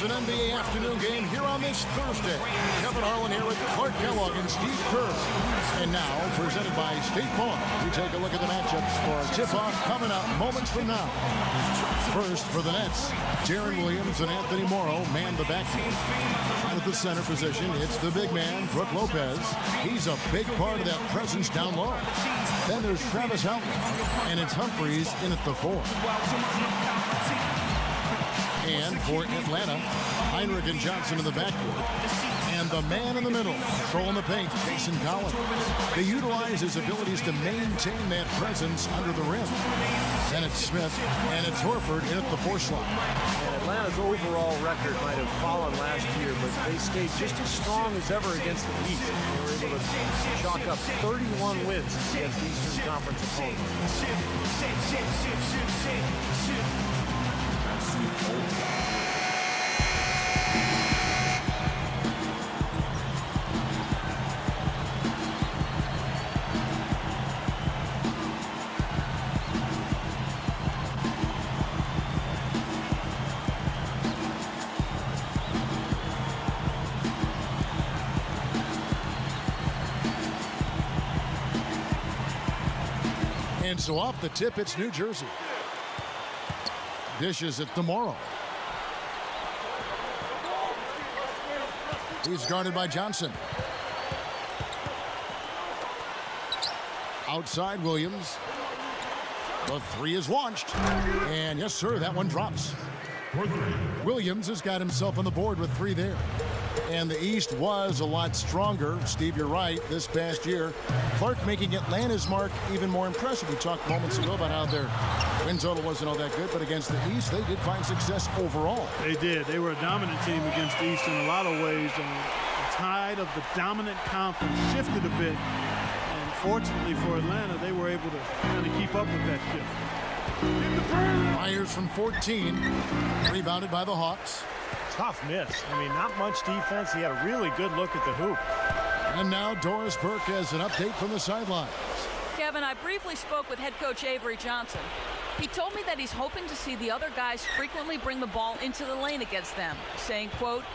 It's an NBA afternoon game here on this Thursday. Kevin Harlan here with Clark Kellogg and Steve Kerr. And now, presented by State Farm, we take a look at the matchups for a tip-off coming up moments from now. First, for the Nets, Deron Williams and Anthony Morrow man the backcourt. At the center position, it's the big man, Brook Lopez. He's a big part of that presence down low. Then there's Travis Outlaw, and it's Humphries in at the 4. And for Atlanta, Heinrich and Johnson in the backcourt. And the man in the middle, controlling the paint, Jason Collins. They utilize his abilities to maintain that presence under the rim. Then it's Smith, and it's Horford in at the 4 slot. And Atlanta's overall record might have fallen last year, but they stayed just as strong as ever against the East. They were able to chalk up 31 wins against Eastern Conference opponents. And so off the tip, it's New Jersey. Dishes it to Morrow. He's guarded by Johnson. Outside Williams. The 3 is launched. And yes, sir, that one drops. Williams has got himself on the board with 3 there. And the East was a lot stronger. Steve, you're right, this past year. Clark making Atlanta's mark even more impressive. We talked moments ago about how their win total wasn't all that good, but against the East, they did find success overall. They did. They were a dominant team against the East in a lot of ways. And the tide of the dominant conference shifted a bit. And fortunately for Atlanta, they were able to kind of keep up with that shift. Myers from 14, rebounded by the Hawks. Tough miss. I mean, not much defense. He had a really good look at the hoop. And now Doris Burke has an update from the sidelines. Kevin, I briefly spoke with head coach Avery Johnson. He told me that he's hoping to see the other guys frequently bring the ball into the lane against them, saying, quote,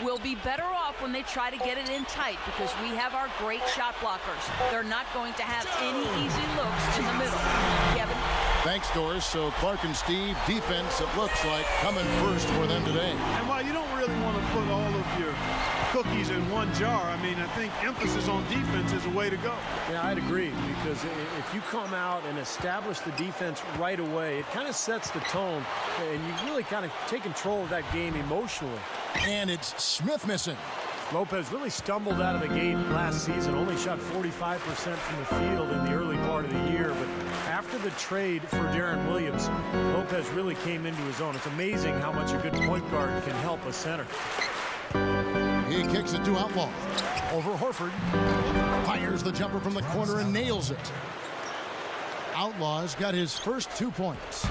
"We'll be better off when they try to get it in tight because we have our great shot blockers. They're not going to have any easy looks in the middle." Kevin? Thanks, Doris. So Clark and Steve, defense, it looks like, coming first for them today. And while you don't really want to put all of your cookies in one jar, I mean, I think emphasis on defense is a way to go. Yeah, I'd agree, because if you come out and establish the defense right away, it kind of sets the tone, and you really kind of take control of that game emotionally. And it's Smith missing. Lopez really stumbled out of the gate last season, only shot 45% from the field in the early part of the year. But after the trade for Deron Williams, Lopez really came into his own. It's amazing how much a good point guard can help a center. He kicks it to Outlaw. Over Horford. Fires the jumper from the corner and nails it. Outlaw's got his first 2 points.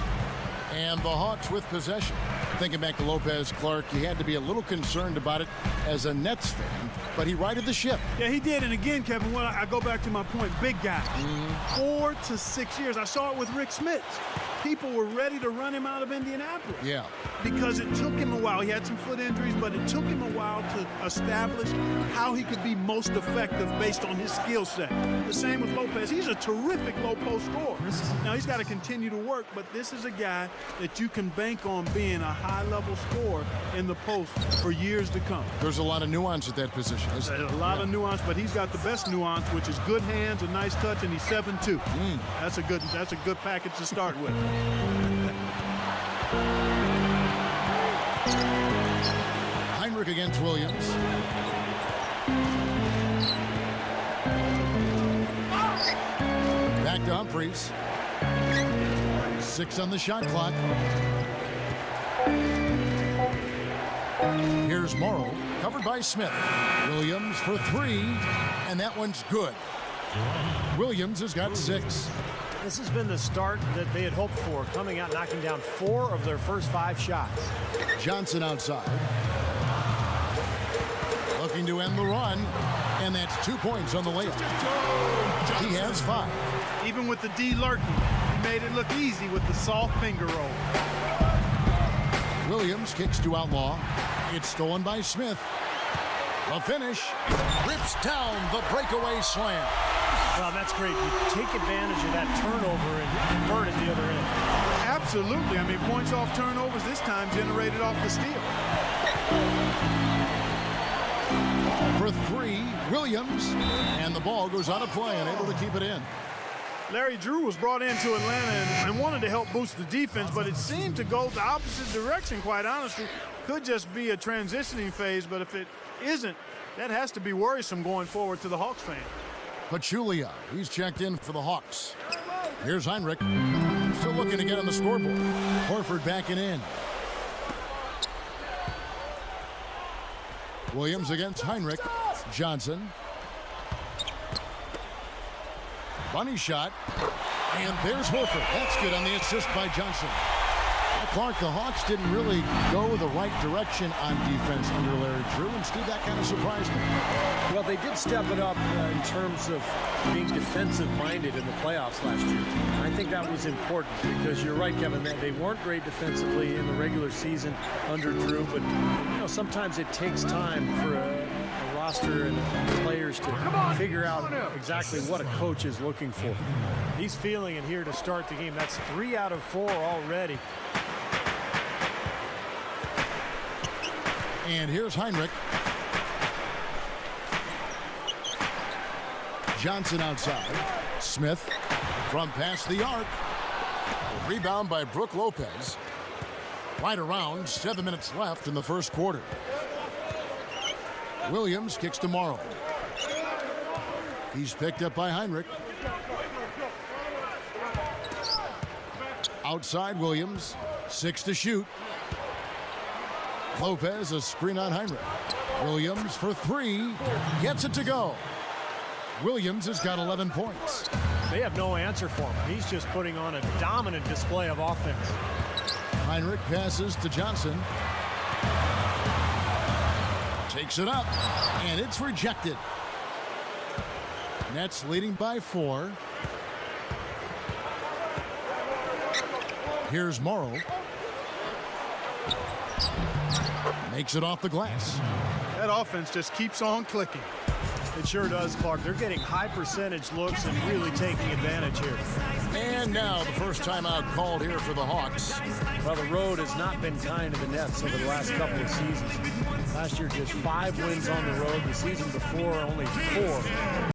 And the Hawks with possession. Thinking back to Lopez, Clark, he had to be a little concerned about it as a Nets fan, but he righted the ship. Yeah, he did. And again, Kevin, when I go back to my point, big guy. 4 to 6 years. I saw it with Rick Smits. People were ready to run him out of Indianapolis. Yeah. Because it took him a while. He had some foot injuries, but it took him a while to establish how he could be most effective based on his skill set. The same with Lopez. He's a terrific low post scorer. Now, he's got to continue to work, but this is a guy that you can bank on being a high-level scorer in the post for years to come. There's a lot of nuance at that position. There's a lot of nuance, but he's got the best nuance, which is good hands, a nice touch, and he's 7'2". That's a good package to start with. Heinrich against Williams. Back to Humphries. 6 on the shot clock. Here's Morrow. Covered by Smith. Williams for three, and that one's good. Williams has got 6. This has been the start that they had hoped for, coming out knocking down 4 of their first 5 shots. Johnson outside. Looking to end the run, and that's 2 points on the layup. He has 5. Even with the D lurking, he made it look easy with the soft finger roll. Williams kicks to Outlaw. It's stolen by Smith. The finish rips down the breakaway slam. Well, that's great. You take advantage of that turnover and convert it the other end. Absolutely. I mean, points off turnovers this time generated off the steal. For 3, Williams, and the ball goes out of play and able to keep it in. Larry Drew was brought into Atlanta and wanted to help boost the defense, but it seemed to go the opposite direction, quite honestly. Could just be a transitioning phase, but if it isn't, that has to be worrisome going forward to the Hawks fan. Pachulia, he's checked in for the Hawks. Here's Heinrich, still looking to get on the scoreboard. Horford backing in. Williams against Heinrich. Johnson. Bunny shot. And there's Horford. That's good on the assist by Johnson. Clark, the Hawks didn't really go the right direction on defense under Larry Drew, and Steve, that kind of surprised me. Well, they did step it up in terms of being defensive-minded in the playoffs last year. I think that was important because you're right, Kevin, that they weren't great defensively in the regular season under Drew, but sometimes it takes time for a roster and players to figure out exactly what a coach is looking for. He's feeling it here to start the game. That's 3 out of 4 already. And here's Heinrich. Johnson outside. Smith from past the arc. A rebound by Brook Lopez. Right around 7 minutes left in the first quarter. Williams kicks to Morrow. He's picked up by Heinrich. Outside Williams. 6 to shoot. Lopez, a screen on Heinrich. Williams for 3. Gets it to go. Williams has got 11 points. They have no answer for him. He's just putting on a dominant display of offense. Heinrich passes to Johnson. Takes it up, and it's rejected. Nets leading by 4. Here's Morrow. Makes it off the glass. That offense just keeps on clicking. It sure does, Clark. They're getting high percentage looks and really taking advantage here. And now the first timeout called here for the Hawks. Well, the road has not been kind to the Nets over the last couple of seasons. Last year, just 5 wins on the road. The season before, only 4.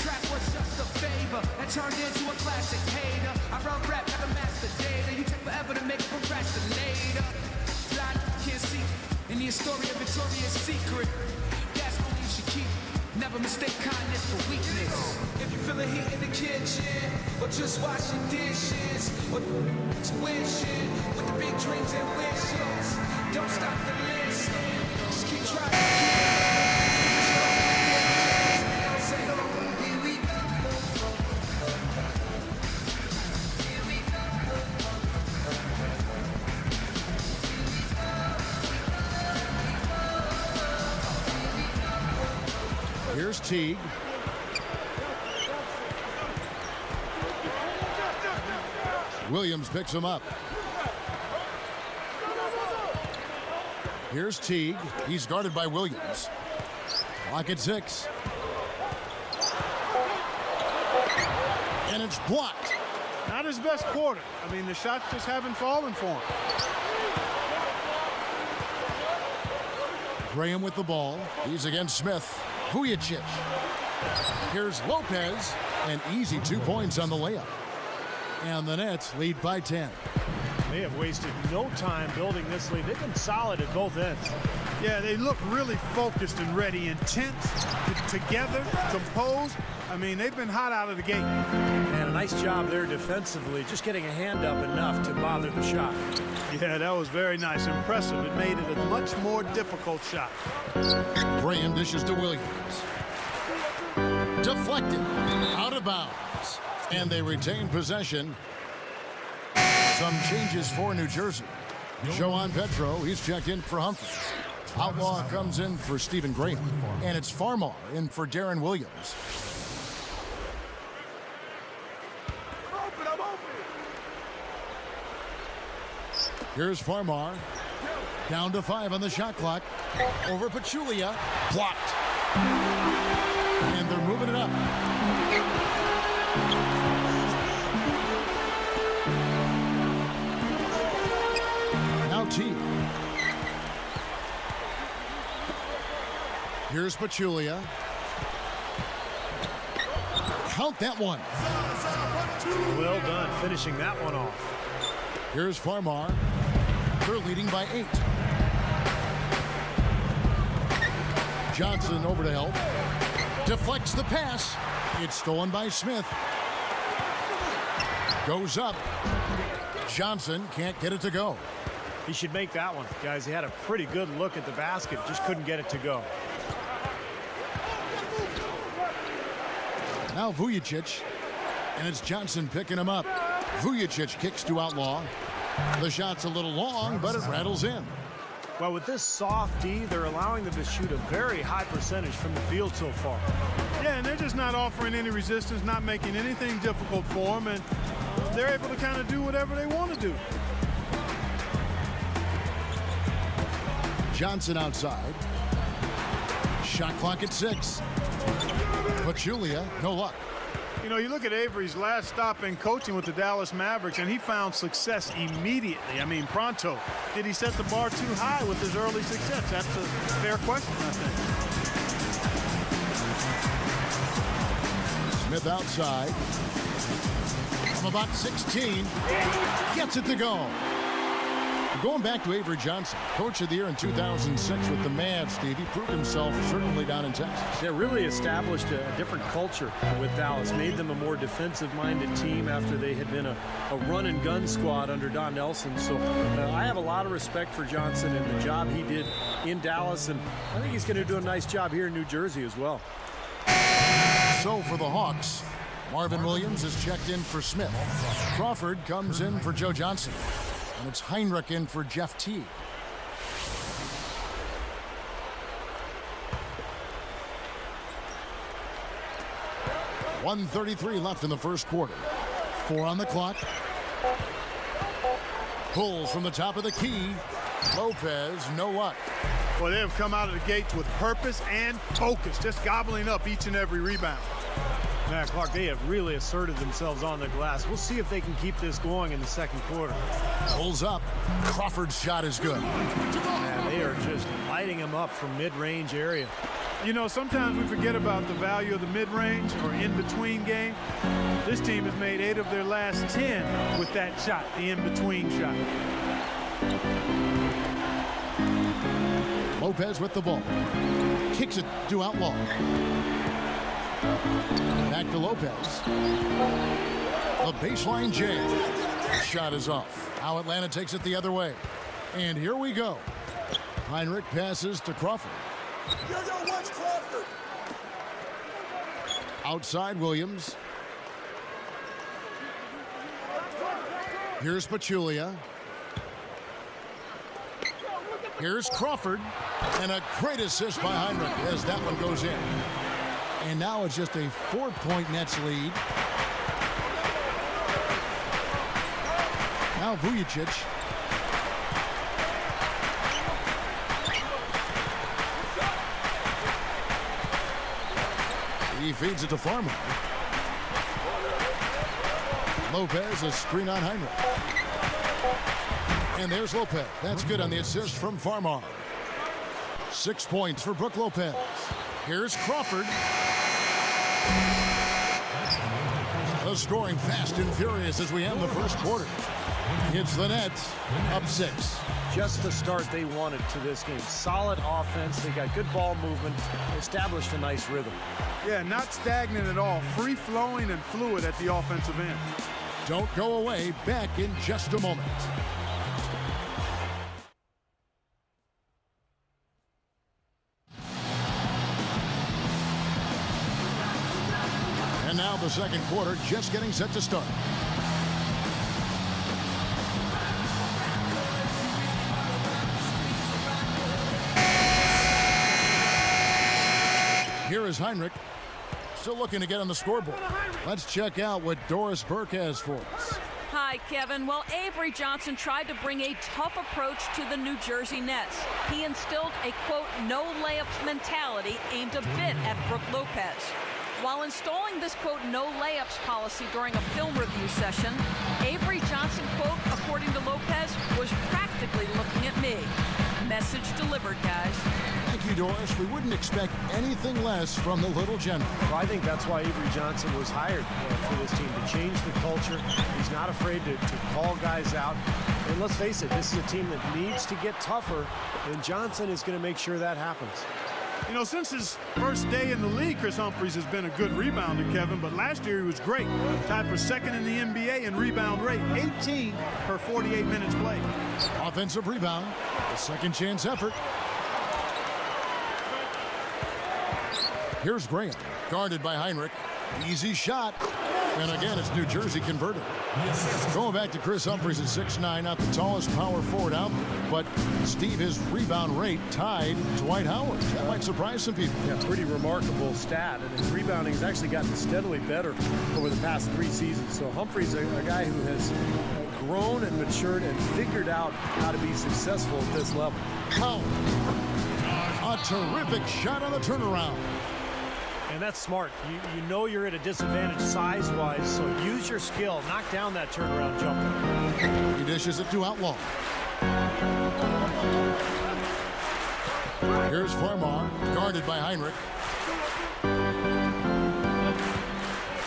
track was just a favor that turned into a classic hater. I run rap, never master data. You take forever to make a procrastinator. Blind, can't see any story of Victoria's Secret. That's only you should keep. Never mistake kindness for weakness. If you feel the heat in the kitchen, or just washing dishes, or wishing with the big dreams and wishes, don't stop the list. Just keep trying. Here's Teague. Williams picks him up. Here's Teague. He's guarded by Williams. Clock at 6. And it's blocked. Not his best quarter. I mean, the shots just haven't fallen for him. Graham with the ball. He's against Smith. Vujicic. Here's Lopez. An easy 2 points on the layup. And the Nets lead by 10. They have wasted no time building this lead. They've been solid at both ends. Yeah, they look really focused and ready, intense, together, composed. I mean, they've been hot out of the gate. And a nice job there defensively, just getting a hand up enough to bother the shot. Yeah, that was very nice. Impressive. It made it a much more difficult shot. Graham dishes to Williams. Deflected. Out of bounds. And they retain possession. Some changes for New Jersey. Joan Petro, he's checked in for Humphries. Outlaw comes in for Stephen Graham. And it's Farmar in for Darren Williams. Here's Farmar. Down to 5 on the shot clock. Over Pachulia. Blocked. And they're moving it up. Now T. Here's Pachulia. Count that one. Well done, finishing that one off. Here's Farmar. They're leading by 8. Johnson over to help. Deflects the pass. It's stolen by Smith. Goes up. Johnson can't get it to go. He should make that one. Guys, he had a pretty good look at the basket. Just couldn't get it to go. Now Vujicic. And it's Johnson picking him up. Vujicic kicks to Outlaw. The shot's a little long, but it rattles in. Well, with this soft D, they're allowing them to shoot a very high percentage from the field so far. Yeah, and they're just not offering any resistance, not making anything difficult for them, and they're able to kind of do whatever they want to do. Johnson outside. Shot clock at 6. Pachulia, no luck. You know, you look at Avery's last stop in coaching with the Dallas Mavericks, and he found success immediately. I mean, pronto. Did he set the bar too high with his early success? That's a fair question, I think. Smith outside. From about 16. Gets it to go. Going back to Avery Johnson, Coach of the Year in 2006 with the Mavs, Steve. He proved himself certainly down in Texas. They really established a different culture with Dallas, made them a more defensive-minded team after they had been a run-and-gun squad under Don Nelson. So I have a lot of respect for Johnson and the job he did in Dallas, and I think he's going to do a nice job here in New Jersey as well. So for the Hawks, Marvin Williams is checked in for Smith. Crawford comes in for Joe Johnson. And it's Heinrich in for Jeff Teague. .133 left in the first quarter. 4 on the clock. Pulls from the top of the key. Lopez, no luck. Well, they have come out of the gates with purpose and focus, just gobbling up each and every rebound. Matt Clark, they have really asserted themselves on the glass. We'll see if they can keep this going in the second quarter. Pulls up. Crawford's shot is good. Man, they are just lighting him up from mid-range area. You know, sometimes we forget about the value of the mid-range or in-between game. This team has made 8 of their last 10 with that shot, the in-between shot. Lopez with the ball. Kicks it to Outlaw. Back to Lopez. The baseline jam. Shot is off. Now Atlanta takes it the other way. And here we go. Heinrich passes to Crawford. Watch Crawford. Outside Williams. Here's Pachulia. Here's Crawford. And a great assist by Heinrich as that one goes in. And now it's just a 4-point Nets lead. Now Vujacic. He feeds it to Farmer. Lopez, a screen on Heinrich. And there's Lopez. That's good on the assist from Farmar. 6 points for Brook Lopez. Here's Crawford. The scoring fast and furious as we end the first quarter. It's the Nets up 6. Just the start they wanted to this game. Solid offense. They got good ball movement. Established a nice rhythm. Yeah, not stagnant at all. Free-flowing and fluid at the offensive end. Don't go away. Back in just a moment. And now the second quarter just getting set to start. Here is Heinrich, still looking to get on the scoreboard. Let's check out what Doris Burke has for us. Hi, Kevin. Well, Avery Johnson tried to bring a tough approach to the New Jersey Nets. He instilled a, quote, no layups mentality aimed a bit at Brook Lopez. While installing this, quote, no layups policy during a film review session, Avery Johnson, quote, according to Lopez, was practically looking at me. Message delivered, guys. Thank you, Doris. We wouldn't expect anything less from the little general. Well, I think that's why Avery Johnson was hired for this team, to change the culture. He's not afraid to call guys out. And let's face it, this is a team that needs to get tougher, and Johnson is going to make sure that happens. You know, since his first day in the league, Chris Humphries has been a good rebounder, Kevin, but last year he was great. Tied for second in the NBA in rebound rate, 18 per 48 minutes played. Offensive rebound, a second chance effort. Here's Graham, guarded by Heinrich. Easy shot. And again, it's New Jersey converted. Going back to Chris Humphries at 6'9", not the tallest power forward out there, but Steve, his rebound rate tied Dwight Howard. That might surprise some people. Yeah, pretty remarkable stat, and his rebounding has actually gotten steadily better over the past 3 seasons. So Humphries, a guy who has grown and matured and figured out how to be successful at this level. Howard, a terrific shot on the turnaround. And that's smart. You know you're at a disadvantage size-wise, so use your skill. Knock down that turnaround jumper. He dishes it to Outlaw. Here's Farmar, guarded by Heinrich.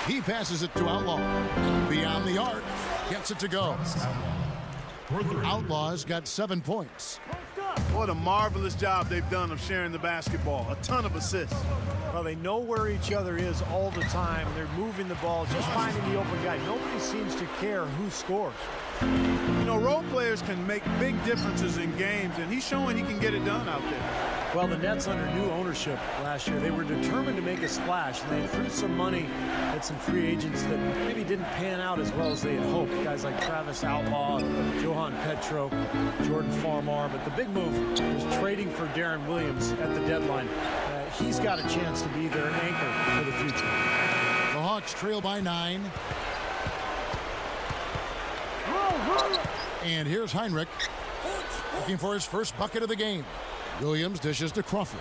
He passes it to Outlaw. Beyond the arc, gets it to go. Outlaw's got 7 points. What a marvelous job they've done of sharing the basketball. A ton of assists. Well, they know where each other is all the time. They're moving the ball, just finding the open guy. Nobody seems to care who scores. You know, role players can make big differences in games, and he's showing he can get it done out there. Well, the Nets under new ownership last year, they were determined to make a splash. And they threw some money at some free agents that maybe didn't pan out as well as they had hoped. Guys like Travis Outlaw, Johan Petro, Jordan Farmar. But the big move was trading for Darren Williams at the deadline. He's got a chance to be their anchor for the future. The Hawks trail by 9. And here's Heinrich, looking for his first bucket of the game. Williams dishes to Crawford.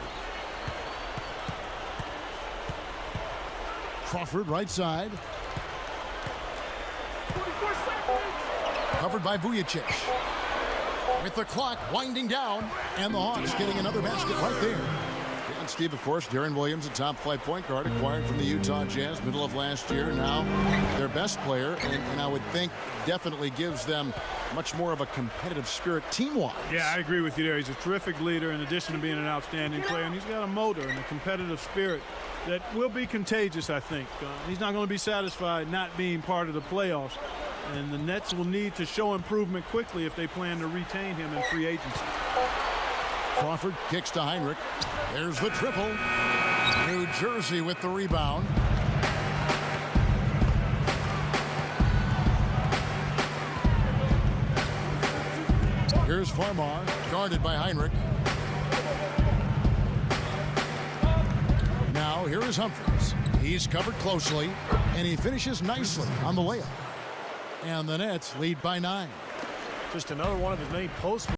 Crawford right side. Covered by Vujacic. With the clock winding down, and the Hawks getting another basket right there. And Steve, of course, Darren Williams, a top flight point guard acquired from the Utah Jazz middle of last year. Now their best player, and I would think definitely gives them much more of a competitive spirit team-wise. Yeah, I agree with you there. He's a terrific leader in addition to being an outstanding player, and he's got a motor and a competitive spirit that will be contagious, I think. He's not going to be satisfied not being part of the playoffs, and the Nets will need to show improvement quickly if they plan to retain him in free agency. Crawford kicks to Heinrich. There's the triple. New Jersey with the rebound. Here's Farmar, guarded by Heinrich. Now here is Humphries. He's covered closely, and he finishes nicely on the layup. And the Nets lead by 9. Just another one of his many post.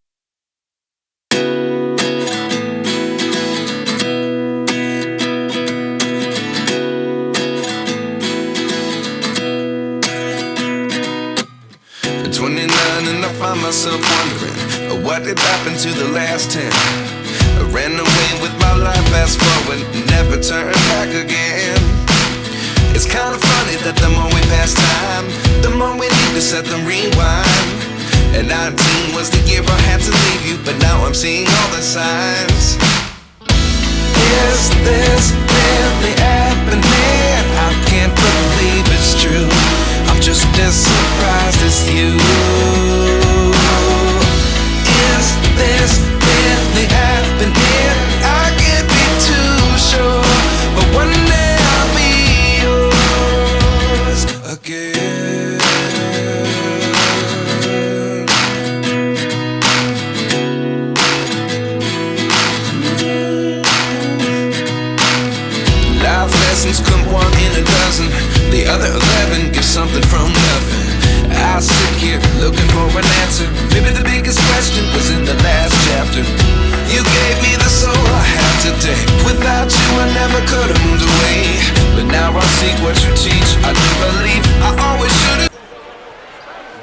Find myself wondering what did happen to the last 10. I ran away with my life, fast forward, never turn back again. It's kind of funny that the more we pass time, the more we need to set the rewind. And 19 was the year I had to leave you, but now I'm seeing all the signs. Is this really happening? I can't believe it's true. I'm just as surprised as you. Is this really happening? I can't be too sure, but one day I'll be yours again. Life lessons come 1 in a dozen. The other 11 give something from nothing. I sit here looking for an answer. Maybe the biggest question was in the last chapter. You gave me the soul I have today. Without you I never could have moved away. But now I see what you teach. I do believe I always should have.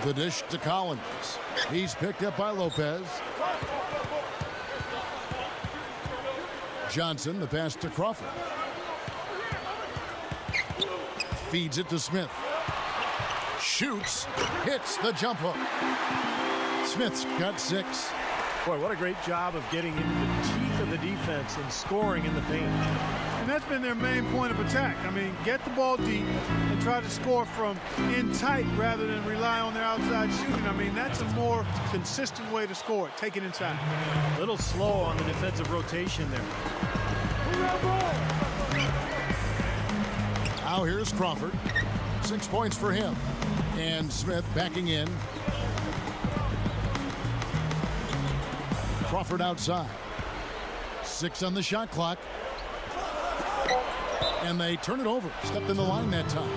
The dish to Collins. He's picked up by Lopez. Johnson, the pass to Crawford. Feeds it to Smith. Shoots, hits the jump hook. Smith's got 6. Boy, what a great job of getting into the teeth of the defense and scoring in the paint. And that's been their main point of attack. I mean, get the ball deep and try to score from in tight rather than rely on their outside shooting. I mean, that's a more consistent way to score it. Take it inside. A little slow on the defensive rotation there. Now here's Crawford. 6 points for him. And Smith backing in. Crawford outside. 6 on the shot clock. And they turn it over. Stepped in the line that time.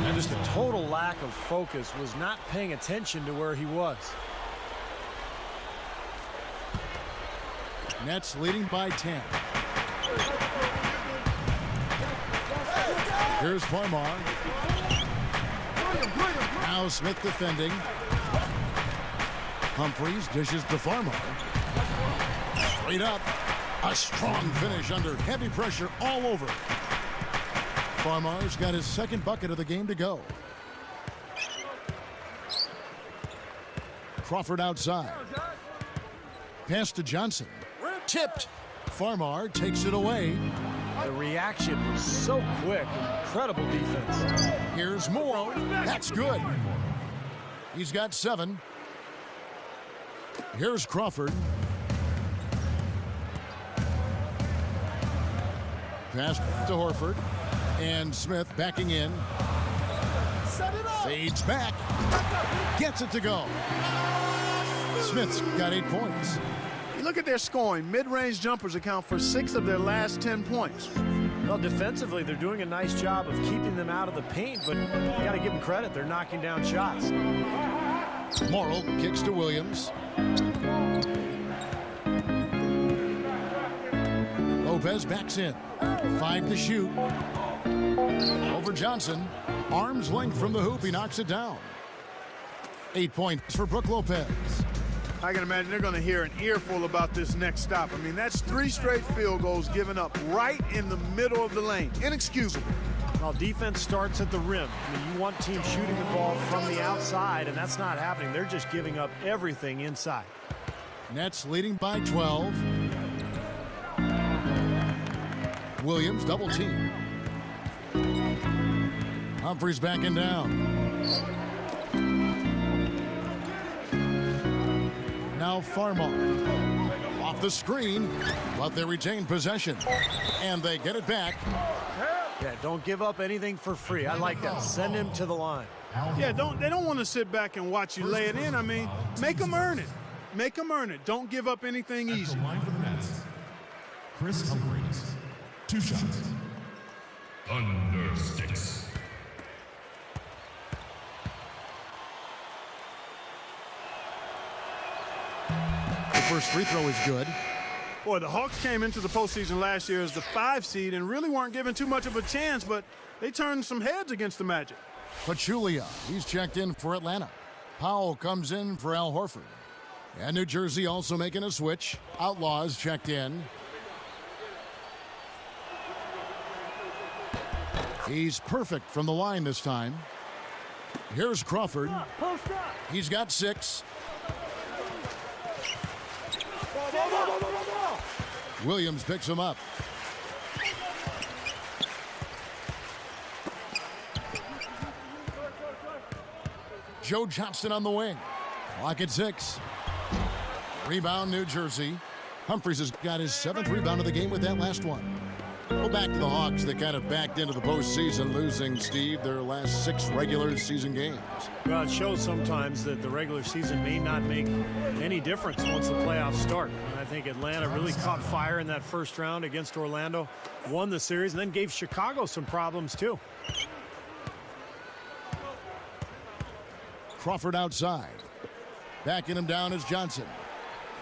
And just a total lack of focus. Was not paying attention to where he was. Nets leading by 10. Here's Farmar. Now Smith defending. Humphries dishes to Farmar. Straight up. A strong finish under heavy pressure all over. Farmar's got his 2nd bucket of the game to go. Crawford outside. Pass to Johnson. Tipped. Farmar takes it away. The reaction was so quick. Incredible defense. Here's Moore. That's good. He's got 7. Here's Crawford. Pass to Horford. And Smith backing in. Fades back. Gets it to go. Smith's got 8 points. Look at their scoring. Mid-range jumpers account for 6 of their last 10 points. Well, defensively, they're doing a nice job of keeping them out of the paint, but you got to give them credit. They're knocking down shots. Morrill kicks to Williams. Lopez backs in. 5 to shoot. Over Johnson. Arm's length from the hoop. He knocks it down. 8 points for Brook Lopez. I can imagine they're going to hear an earful about this next stop. I mean, that's 3 straight field goals given up right in the middle of the lane. Inexcusable. Well, defense starts at the rim. I mean, you want teams shooting the ball from the outside, and that's not happening. They're just giving up everything inside. Nets leading by 12. Williams double team. Humphries backing down. Now Farmar off the screen, but they retain possession, and they get it back. Yeah, don't give up anything for free. I like that. Send him to the line. Yeah, they don't want to sit back and watch you lay it in. I mean, make them earn it. Make them earn it. Don't give up anything easy. At the line for the Nets, Chris Humphries, 2 shots. Under sticks. The first free throw is good. Boy, the Hawks came into the postseason last year as the 5 seed and really weren't given too much of a chance, but they turned some heads against the Magic. Pachulia, he's checked in for Atlanta. Powell comes in for Al Horford. And New Jersey also making a switch. Outlaws checked in. He's perfect from the line this time. Here's Crawford. He's got 6. Williams picks him up. Joe Johnston on the wing. Clock at 6. Rebound, New Jersey. Humphries has got his 7th rebound of the game with that last one. Well, back to the Hawks. They kind of backed into the postseason, losing, Steve, their last 6 regular season games. Well, it shows sometimes that the regular season may not make any difference once the playoffs start. And I think Atlanta really caught fire in that first round against Orlando, won the series, and then gave Chicago some problems, too. Crawford outside. Backing him down is Johnson.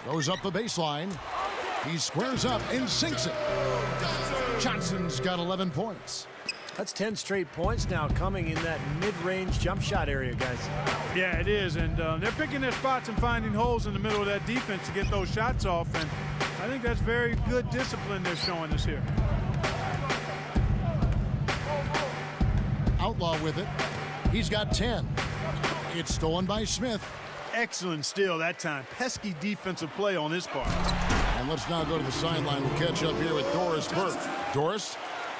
Goes up the baseline. He squares up and sinks it. Johnson's got 11 points. That's 10 straight points now coming in that mid-range jump shot area, guys. Yeah, it is, and they're picking their spots and finding holes in the middle of that defense to get those shots off, and I think that's very good discipline they're showing us here. Outlaw with it. He's got 10. It's stolen by Smith. Excellent steal that time. Pesky defensive play on his part. And let's now go to the sideline. We'll catch up here with Doris Burke. Doris?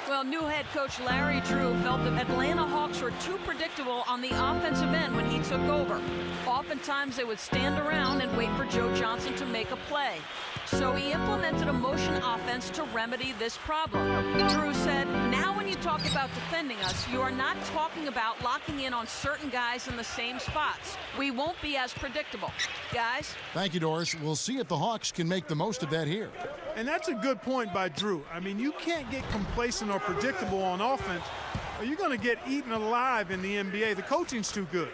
Well, new head coach Larry Drew felt the Atlanta Hawks were too predictable on the offensive end when he took over. Oftentimes, they would stand around and wait for Joe Johnson to make a play. So he implemented a motion offense to remedy this problem. Drew said, now when you talk about defending us, you are not talking about locking in on certain guys in the same spots. We won't be as predictable. Guys? Thank you, Doris. We'll see if the Hawks can make the most of that here. And that's a good point by Drew. I mean, you can't get complacent or predictable on offense, or you're going to get eaten alive in the NBA. The coaching's too good.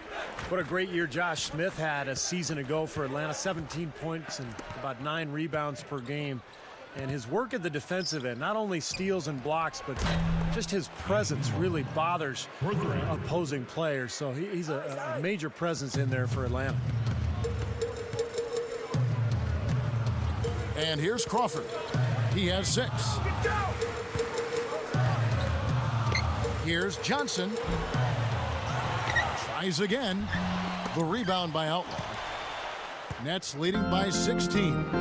What a great year Josh Smith had a season ago for Atlanta. 17 points and about 9 rebounds per game. And his work at the defensive end, not only steals and blocks, but just his presence really bothers opposing players. So he's a major presence in there for Atlanta. And here's Crawford. He has 6. Here's Johnson. Tries again. The rebound by Outlaw. Nets leading by 16.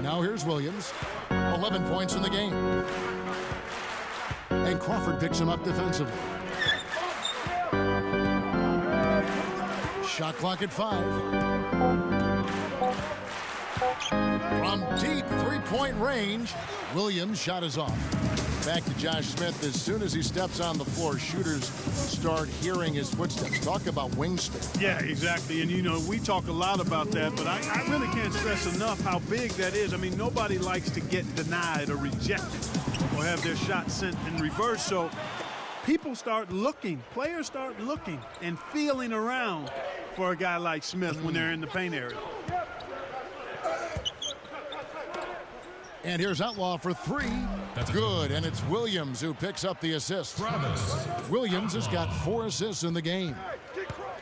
Now here's Williams. 11 points in the game. And Crawford picks him up defensively. Shot clock at 5. From deep three-point range, Williams' shot is off. Back to Josh Smith. As soon as he steps on the floor, shooters start hearing his footsteps. Talk about wingspan. Yeah, exactly. And, you know, we talk a lot about that, but I really can't stress enough how big that is. I mean, nobody likes to get denied or rejected or have their shot sent in reverse. So people start looking, players start looking and feeling around for a guy like Smith when they're in the paint area. And here's Outlaw for 3. That's good, and it's Williams who picks up the assist. Travis. Williams has got 4 assists in the game.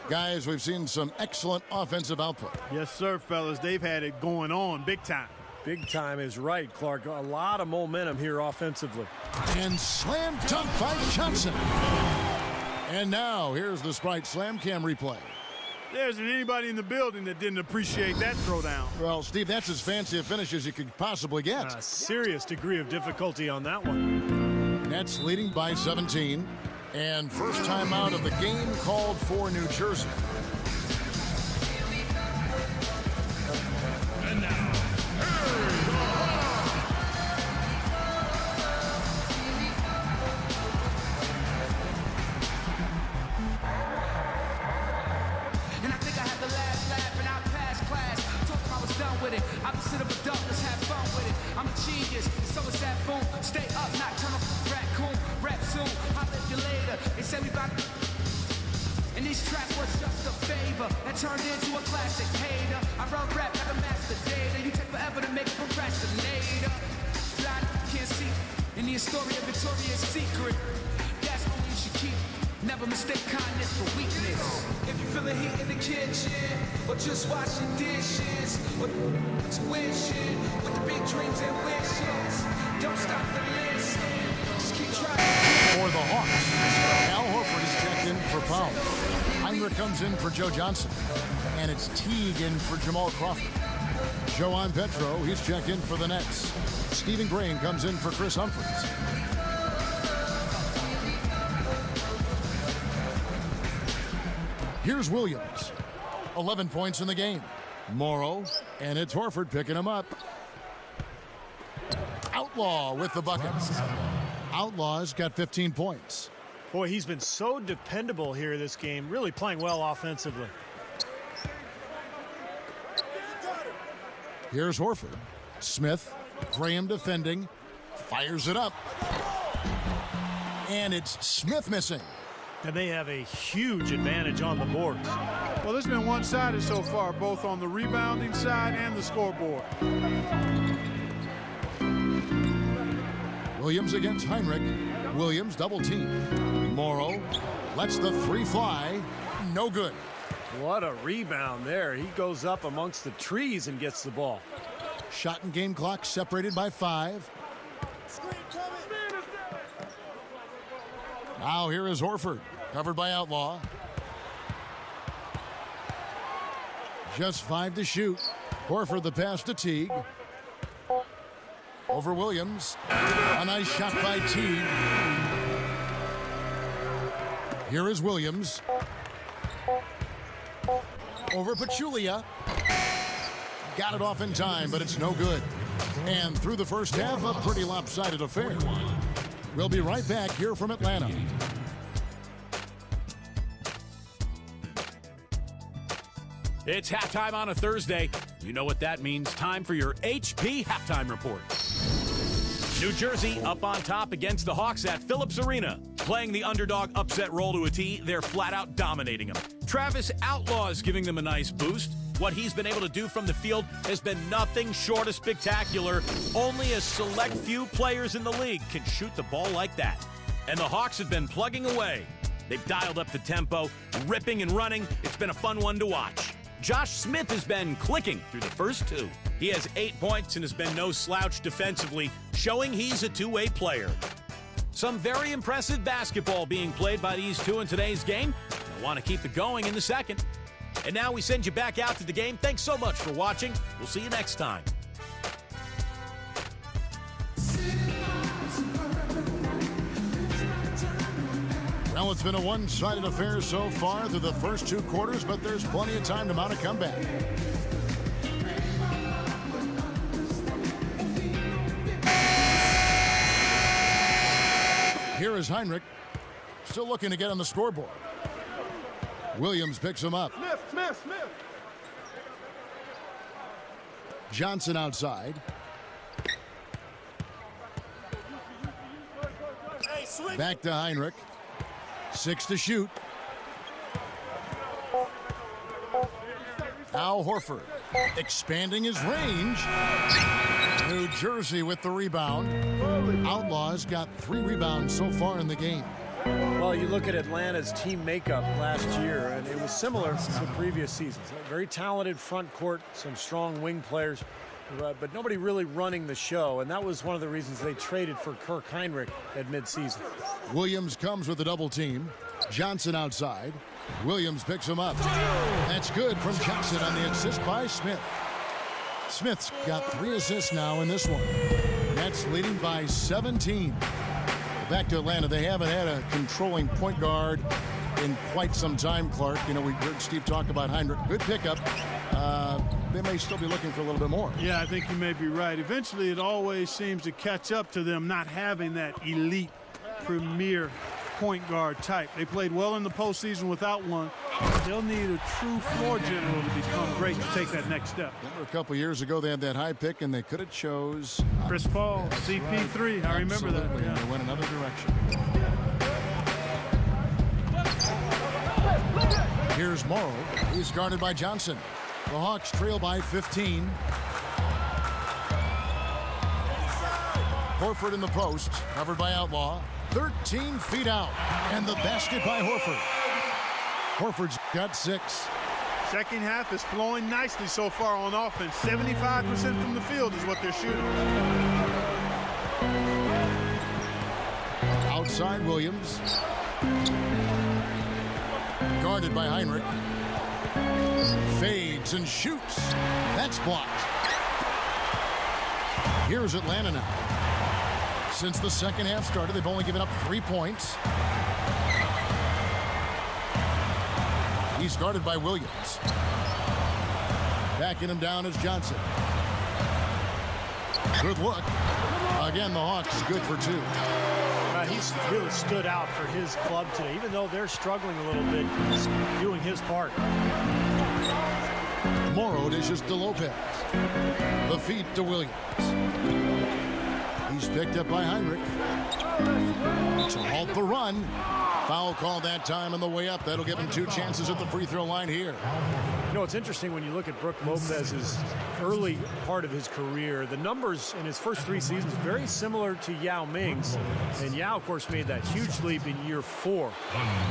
Guys, we've seen some excellent offensive output. Yes, sir, fellas. They've had it going on big time. Big time is right, Clark. A lot of momentum here offensively. And slam dunk by Johnson. And now here's the Sprite Slam Cam replay. There isn't anybody in the building that didn't appreciate that throwdown. Well, Steve, that's as fancy a finish as you could possibly get. A serious degree of difficulty on that one. Nets leading by 17. And first timeout of the game called for New Jersey. And now, And I think I had the last laugh and I passed class. Told them I was done with it. Opposite of adult, let's have fun with it. I'm a genius, so is that boom. Stay up, not turn off the raccoon. Rap soon, I'll live you later. They say we bout to... And this track was just a favor that turned into a classic. Hater, I run rap like a master data. You take forever to make a procrastinator. Blind, can't see. In the story of Victoria's Secret, that's all you should keep. Never mistake kindness for weakness. If you feel the heat in the kitchen, or just washing dishes, or tuition, with the big dreams and wishes, don't stop to listen. Just keep trying. For the Hawks, Al Horford is checked in for foul. Heinrich comes in for Joe Johnson. And it's Teague in for Jamal Crawford. Joan Petro, he's checked in for the Nets. Stephen Green comes in for Chris Humphries. Here's Williams. 11 points in the game. Morrow, and it's Horford picking him up. Outlaw with the buckets. Outlaw's got 15 points. Boy, he's been so dependable here this game, really playing well offensively. Here's Horford. Smith, Graham defending, fires it up. And it's Smith missing. And they have a huge advantage on the boards. Well, it's been one-sided so far, both on the rebounding side and the scoreboard. Williams against Heinrich. Williams double team. Morrow lets the three fly. No good. What a rebound there. He goes up amongst the trees and gets the ball. Shot and game clock separated by 5. Now here is Horford, covered by Outlaw. Just 5 to shoot. Horford the pass to Teague. Over Williams. A nice shot by Teague. Here is Williams. Over Pachulia. Got it off in time, but it's no good. And through the first half, a pretty lopsided affair. We'll be right back here from Atlanta. It's halftime on a Thursday. You know what that means. Time for your HP Halftime Report. New Jersey up on top against the Hawks at Phillips Arena. Playing the underdog upset role to a T, they're flat out dominating them. Travis Outlaw is giving them a nice boost. What he's been able to do from the field has been nothing short of spectacular. Only a select few players in the league can shoot the ball like that. And the Hawks have been plugging away. They've dialed up the tempo, ripping and running. It's been a fun one to watch. Josh Smith has been clicking through the first 2. He has 8 points and has been no slouch defensively, showing he's a two-way player. Some very impressive basketball being played by these two in today's game. I want to keep it going in the second. And now we send you back out to the game. Thanks so much for watching. We'll see you next time. Well, it's been a one-sided affair so far through the first 2 quarters, but there's plenty of time to mount a comeback. Here is Heinrich, still looking to get on the scoreboard. Williams picks him up. Smith. Johnson outside. Back to Heinrich. 6 to shoot. Al Horford expanding his range. New Jersey with the rebound. Outlaw's got 3 rebounds so far in the game. Well, you look at Atlanta's team makeup last year, and it was similar to previous seasons. A very talented front court, some strong wing players, but nobody really running the show, and that was one of the reasons they traded for Kirk Hinrich at midseason. Williams comes with a double team. Johnson outside. Williams picks him up. That's good from Johnson on the assist by Smith. Smith's got 3 assists now in this one. Nets leading by 17. Back to Atlanta. They haven't had a controlling point guard in quite some time, Clark. You know, we heard Steve talk about Hinrich. Good pickup. They may still be looking for a little bit more. Yeah, I think you may be right. Eventually, it always seems to catch up to them not having that elite, premier point guard type. They played well in the postseason without one. They'll need a true floor general to become great to take that next step. Remember a couple years ago, they had that high pick, and they could have chose Chris Paul, CP3. Right. I remember that. Yeah. And they went another direction. Here's Morrow. He's guarded by Johnson. The Hawks trail by 15. Horford in the post, covered by Outlaw. 13 feet out, and the basket by Horford. Horford's got 6. Second half is flowing nicely so far on offense. 75% from the field is what they're shooting. Outside Williams. Guarded by Hinrich. Fades and shoots. That's blocked. Here's Atlanta now. Since the second half started, they've only given up 3 points. He's guarded by Williams. Backing him down is Johnson. Good look. Again, the Hawks good for 2. He's really stood out for his club today. Even though they're struggling a little bit, he's doing his part. Morrow dishes to Lopez. The feed to Williams. He's picked up by Hinrich. To halt the run. Foul call that time on the way up. That'll give him 2 chances at the free throw line here. You know, it's interesting when you look at Brook Lopez's early part of his career. The numbers in his first 3 seasons very similar to Yao Ming's. And Yao, of course, made that huge leap in year 4.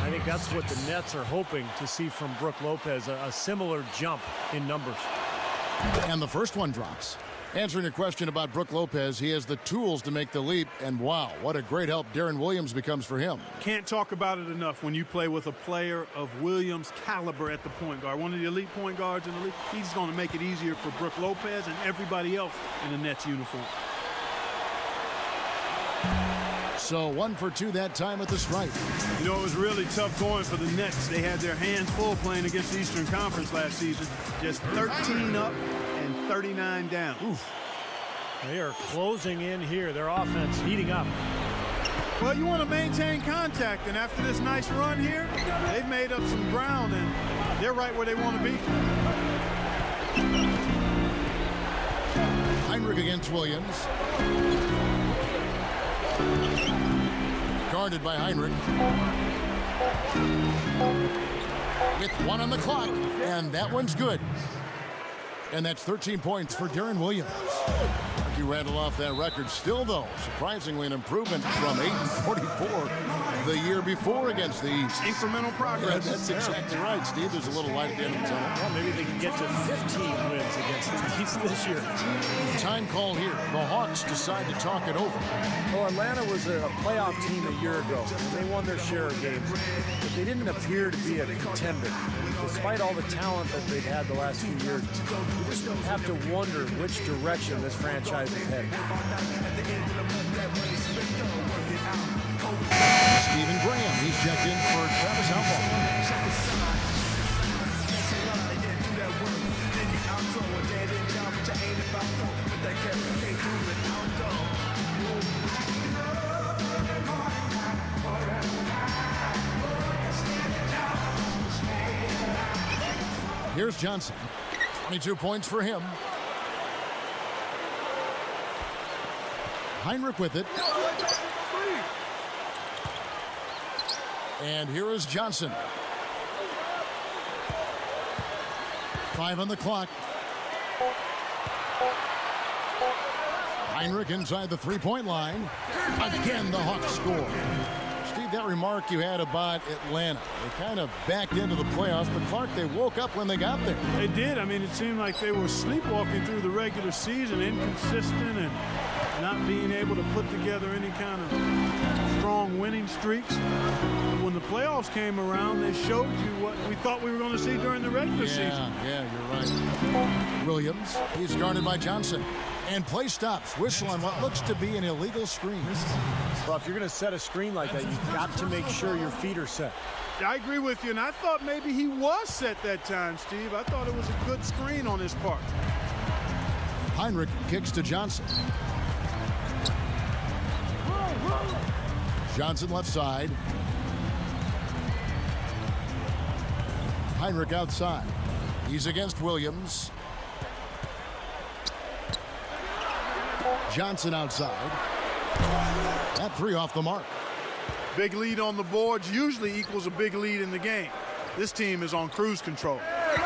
I think that's what the Nets are hoping to see from Brook Lopez, a similar jump in numbers. And the first one drops. Answering a question about Brook Lopez, he has the tools to make the leap, and wow, what a great help Deron Williams becomes for him. Can't talk about it enough when you play with a player of Williams' caliber at the point guard. One of the elite point guards in the league. He's going to make it easier for Brook Lopez and everybody else in the Nets uniform. So 1 for 2 that time at the stripe. You know, it was really tough going for the Nets. They had their hands full playing against the Eastern Conference last season. Just 13 up and 39 down. Oof. They are closing in here. Their offense heating up. Well, you want to maintain contact, and after this nice run here, they've made up some ground, and they're right where they want to be. Hinrich against Williams. Guarded by Hinrich. With 1 on the clock, and that one's good. And that's 13 points for Deron Williams. He rattled off that record. Still, though, surprisingly an improvement from 8 and 44 the year before against the East. Incremental progress. Yeah, that's exactly right, Steve. There's a little light at the end of the tunnel. Well, maybe they can get to 15 wins against the East this year. Time call here. The Hawks decide to talk it over. Well, Atlanta was a playoff team a year ago. They won their share of games, but they didn't appear to be a contender. Despite all the talent that they've had the last few years, you just have to wonder which direction this franchise is heading. Stephen Graham, he's checked in for Travis Outlaw. Here's Johnson. 22 points for him. Hinrich with it. And here is Johnson. 5 on the clock. Hinrich inside the 3-point line. Again, the Hawks score. Steve, that remark you had about Atlanta. They kind of backed into the playoffs, but Clark, they woke up when they got there. They did. I mean, it seemed like they were sleepwalking through the regular season, inconsistent and not being able to put together any kind of strong winning streaks. But when the playoffs came around, they showed you what we thought we were going to see during the regular season. Yeah, you're right. Williams, he's guarded by Johnson. And play stops. Whistle on what looks to be an illegal screen. Well, if you're going to set a screen like that, you've got to make sure your feet are set. I agree with you, and I thought maybe he was set that time, Steve. I thought it was a good screen on his part. Heinrich kicks to Johnson. Johnson left side. Heinrich outside. He's against Williams. Johnson outside. That three off the mark. Big lead on the boards usually equals a big lead in the game. This team is on cruise control.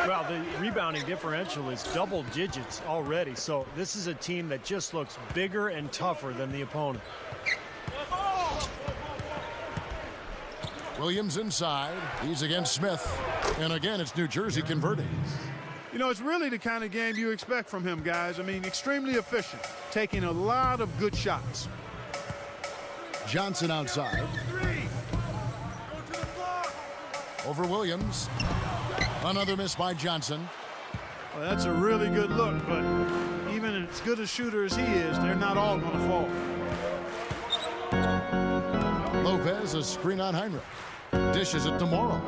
Well, the rebounding differential is double digits already, so this is a team that just looks bigger and tougher than the opponent. Williams inside. He's against Smith. And again, it's New Jersey converting. You know, it's really the kind of game you expect from him, guys. I mean, extremely efficient, taking a lot of good shots. Johnson outside. Over Williams. Another miss by Johnson. Well, that's a really good look, but even as good a shooter as he is, they're not all going to fall. Lopez, a screen on Heinrich. Dishes it to Morrow.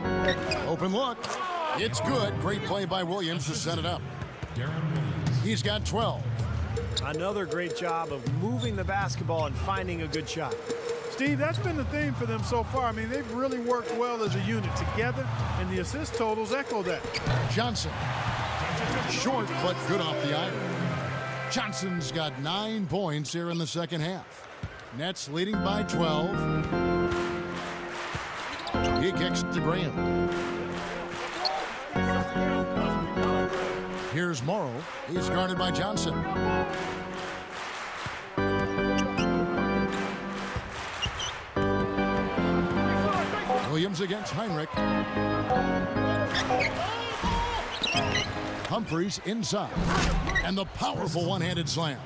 Open look. It's good. Great play by Williams to set it up. He's got 12. Another great job of moving the basketball and finding a good shot. Steve, that's been the theme for them so far. I mean, they've really worked well as a unit together, and the assist totals echo that. Johnson. Short, but good off the iron. Johnson's got 9 points here in the second half. Nets leading by 12. He kicks to Graham. Here's Morrow. He's guarded by Johnson. Williams against Heinrich. Humphries inside. And the powerful one-handed slam.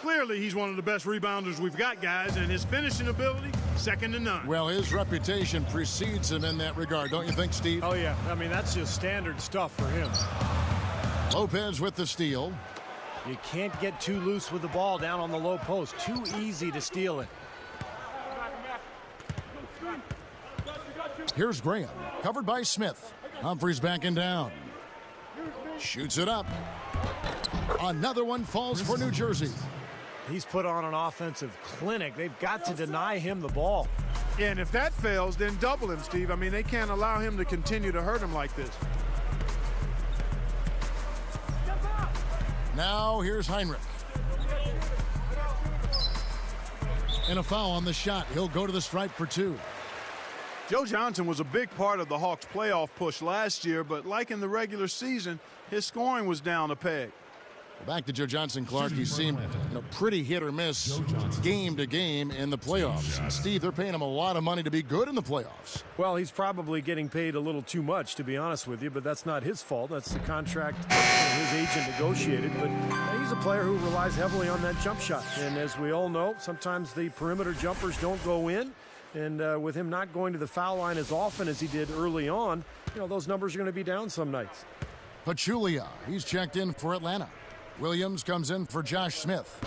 Clearly, he's one of the best rebounders we've got, guys, and his finishing ability, second to none. Well, his reputation precedes him in that regard, don't you think, Steve? Oh, yeah. I mean, that's just standard stuff for him. Lopez with the steal. You can't get too loose with the ball down on the low post. Too easy to steal it. Here's Graham, covered by Smith. Humphries backing down. Shoots it up. Another one falls for New Jersey. He's put on an offensive clinic. They've got to deny him the ball. Yeah, and if that fails, then double him, Steve. I mean, they can't allow him to continue to hurt him like this. Now here's Heinrich. And a foul on the shot. He'll go to the stripe for 2. Joe Johnson was a big part of the Hawks' playoff push last year, but like in the regular season, his scoring was down a peg. Back to Joe Johnson, Clark. He seemed pretty hit or miss game to game in the playoffs. Steve, they're paying him a lot of money to be good in the playoffs. Well, he's probably getting paid a little too much, to be honest with you, but that's not his fault. That's the contract his agent negotiated. But he's a player who relies heavily on that jump shot. And as we all know, sometimes the perimeter jumpers don't go in. And with him not going to the foul line as often as he did early on, you know, those numbers are going to be down some nights. Pachulia, he's checked in for Atlanta. Williams comes in for Josh Smith.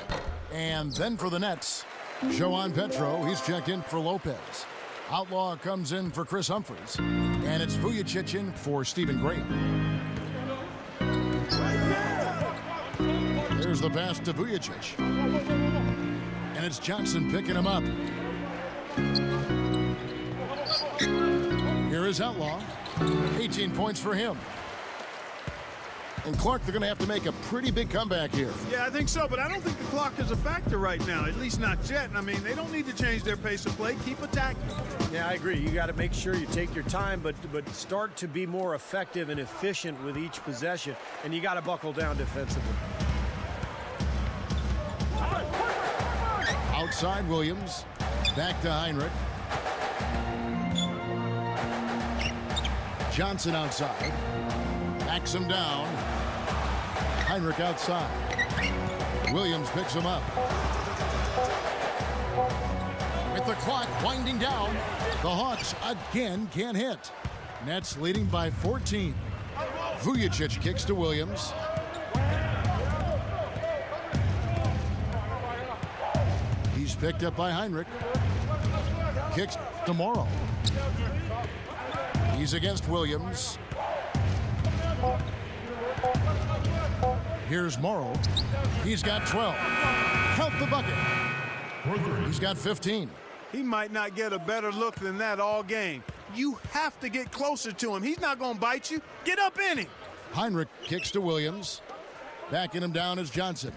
And then for the Nets, Joan Petro, he's checked in for Lopez. Outlaw comes in for Chris Humphries. And it's Vujicic in for Stephen Graham. There's the pass to Vujicic. And it's Johnson picking him up. Here is Outlaw. 18 points for him. And Clark, they're going to have to make a pretty big comeback here. Yeah, I think so, but I don't think the clock is a factor right now, at least not yet. I mean, they don't need to change their pace of play. Keep attacking. Yeah, I agree. You got to make sure you take your time, but start to be more effective and efficient with each possession, and you got to buckle down defensively. Outside Williams. Back to Heinrich. Johnson outside. Backs him down. Heinrich outside. Williams picks him up. With the clock winding down, the Hawks again can't hit. Nets leading by 14. Vujacic kicks to Williams. He's picked up by Heinrich. Kicks to Morrow. He's against Williams. Here's Morrow. He's got 12. Count the bucket. He's got 15. He might not get a better look than that all game. You have to get closer to him. He's not going to bite you. Get up in him. Heinrich kicks to Williams. Backing him down is Johnson.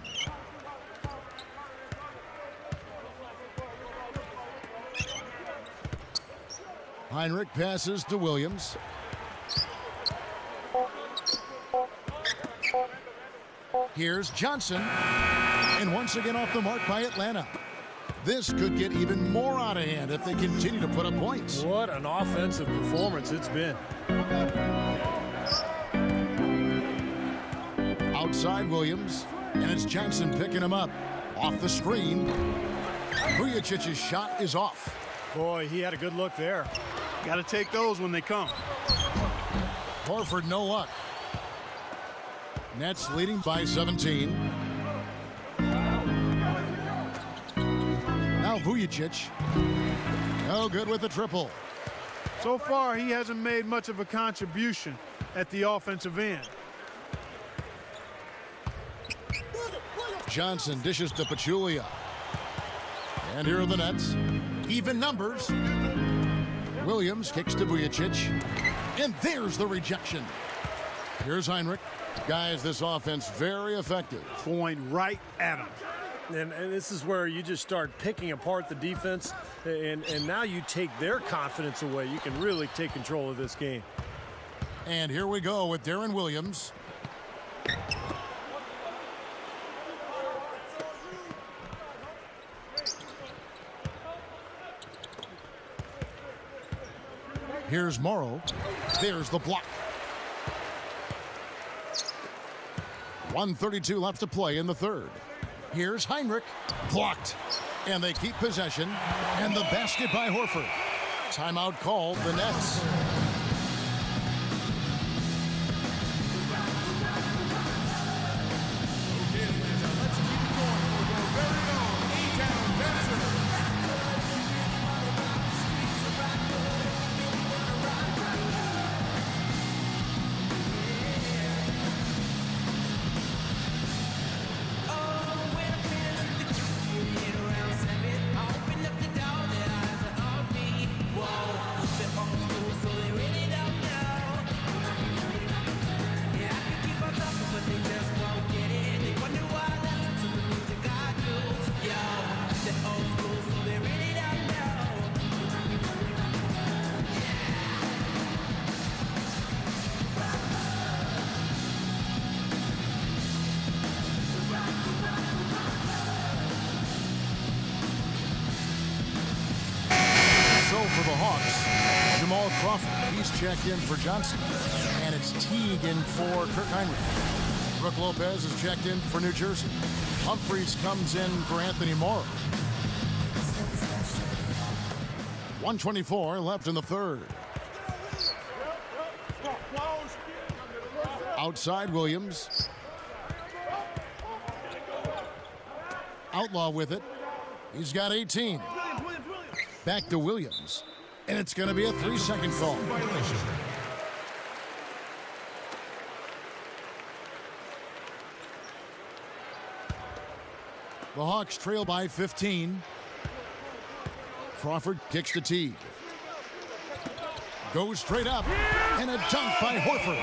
Heinrich passes to Williams. Here's Johnson. And once again off the mark by Atlanta. This could get even more out of hand if they continue to put up points. What an offensive performance it's been. Outside Williams, and it's Johnson picking him up. Off the screen, Vujacic's shot is off. Boy, he had a good look there. Got to take those when they come. Horford, no luck. Nets leading by 17. Now Vujacic. No good with the triple. So far, he hasn't made much of a contribution at the offensive end. Johnson dishes to Pachulia. And here are the Nets. Even numbers. Williams kicks to Vujacic. And there's the rejection. Here's Heinrich. Guys, this offense very effective. Going right at him. And this is where you just start picking apart the defense, and now you take their confidence away. You can really take control of this game. And here we go with Darren Williams. Here's Morrow. There's the block. 1:32 left to play in the third. Here's Heinrich. Blocked. And they keep possession. And the basket by Horford. Timeout called, the Nets. For the Hawks, Jamal Crawford, he's checked in for Johnson. And it's Teague in for Kirk Heinrich. Brook Lopez is checked in for New Jersey. Humphries comes in for Anthony Morrow. 1:24 left in the third. Outside Williams. Outlaw with it. He's got 18. Back to Williams. And it's going to be a 3-second call. The Hawks trail by 15. Crawford kicks to Teague. Goes straight up. And a dunk by Horford.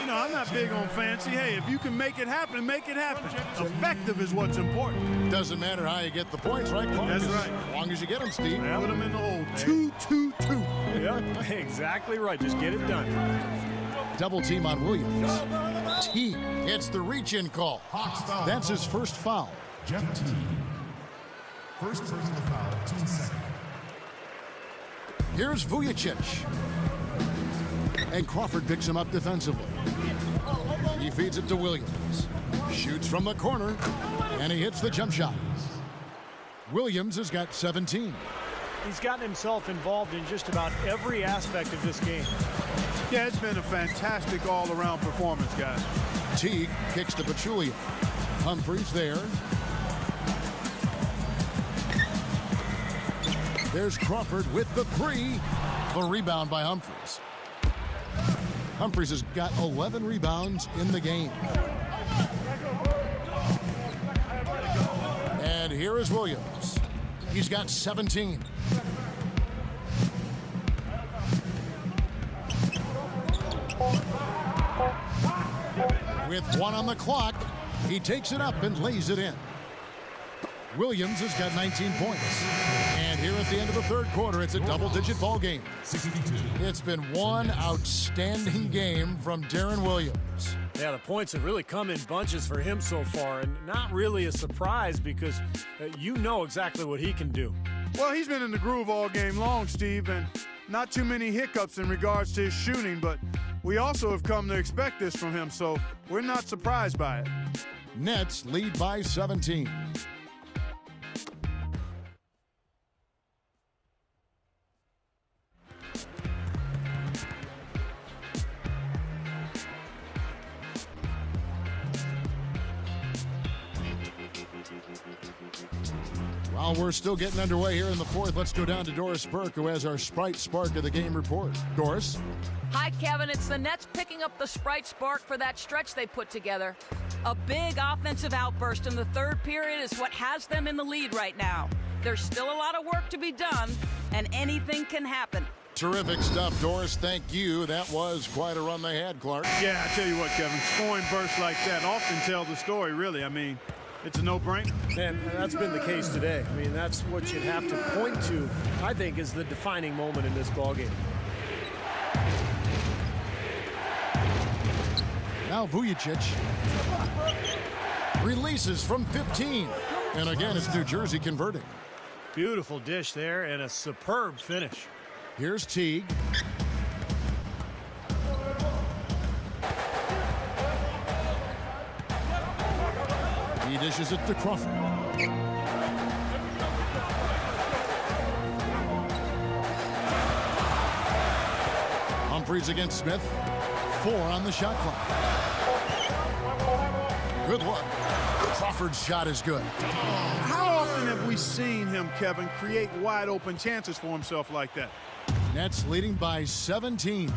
You know, I'm not big on fancy. Hey, if you can make it happen, make it happen. Effective is what's important. Doesn't matter how you get the points, right? That's right. As long as you get them, Steve. Put them in the hole. 2-2-2. Yeah, exactly right. Just get it done. Double team on Williams. Teague gets the reach-in call. That's his first foul. Jeff Teague. First personal foul, team second. Here's Vujicic. And Crawford picks him up defensively. He feeds it to Williams. Shoots from the corner, and he hits the jump shot. Williams has got 17. He's gotten himself involved in just about every aspect of this game. Yeah, it's been a fantastic all-around performance, guys. Teague kicks to Pachulia. Humphries there. There's Crawford with the three. The rebound by Humphries. Humphries has got 11 rebounds in the game. And here is Williams. He's got 17. With 1 on the clock, he takes it up and lays it in. Williams has got 19 points. And here at the end of the third quarter, it's a double-digit ball game. It's been one outstanding game from Deron Williams. Yeah, the points have really come in bunches for him so far, and not really a surprise because you know exactly what he can do. Well, he's been in the groove all game long, Steve, and not too many hiccups in regards to his shooting, but we also have come to expect this from him, so we're not surprised by it. Nets lead by 17. While we're still getting underway here in the fourth, let's go down to Doris Burke, who has our Sprite Spark of the Game report. Doris? Hi, Kevin. It's the Nets picking up the Sprite Spark for that stretch they put together. A big offensive outburst in the third period is what has them in the lead right now. There's still a lot of work to be done, and anything can happen. Terrific stuff, Doris. Thank you. That was quite a run they had, Clark. Yeah, I tell you what, Kevin, scoring bursts like that often tell the story, really. I mean, it's a no-brainer. And that's been the case today. I mean, that's what you'd have to point to, I think, is the defining moment in this ballgame. Now Vujicic releases from 15. And again, it's New Jersey converting. Beautiful dish there and a superb finish. Here's Teague. He dishes it to Crawford. Humphries against Smith. 4 on the shot clock. Good look. Crawford's shot is good. How often have we seen him, Kevin, create wide open chances for himself like that? Nets leading by 17.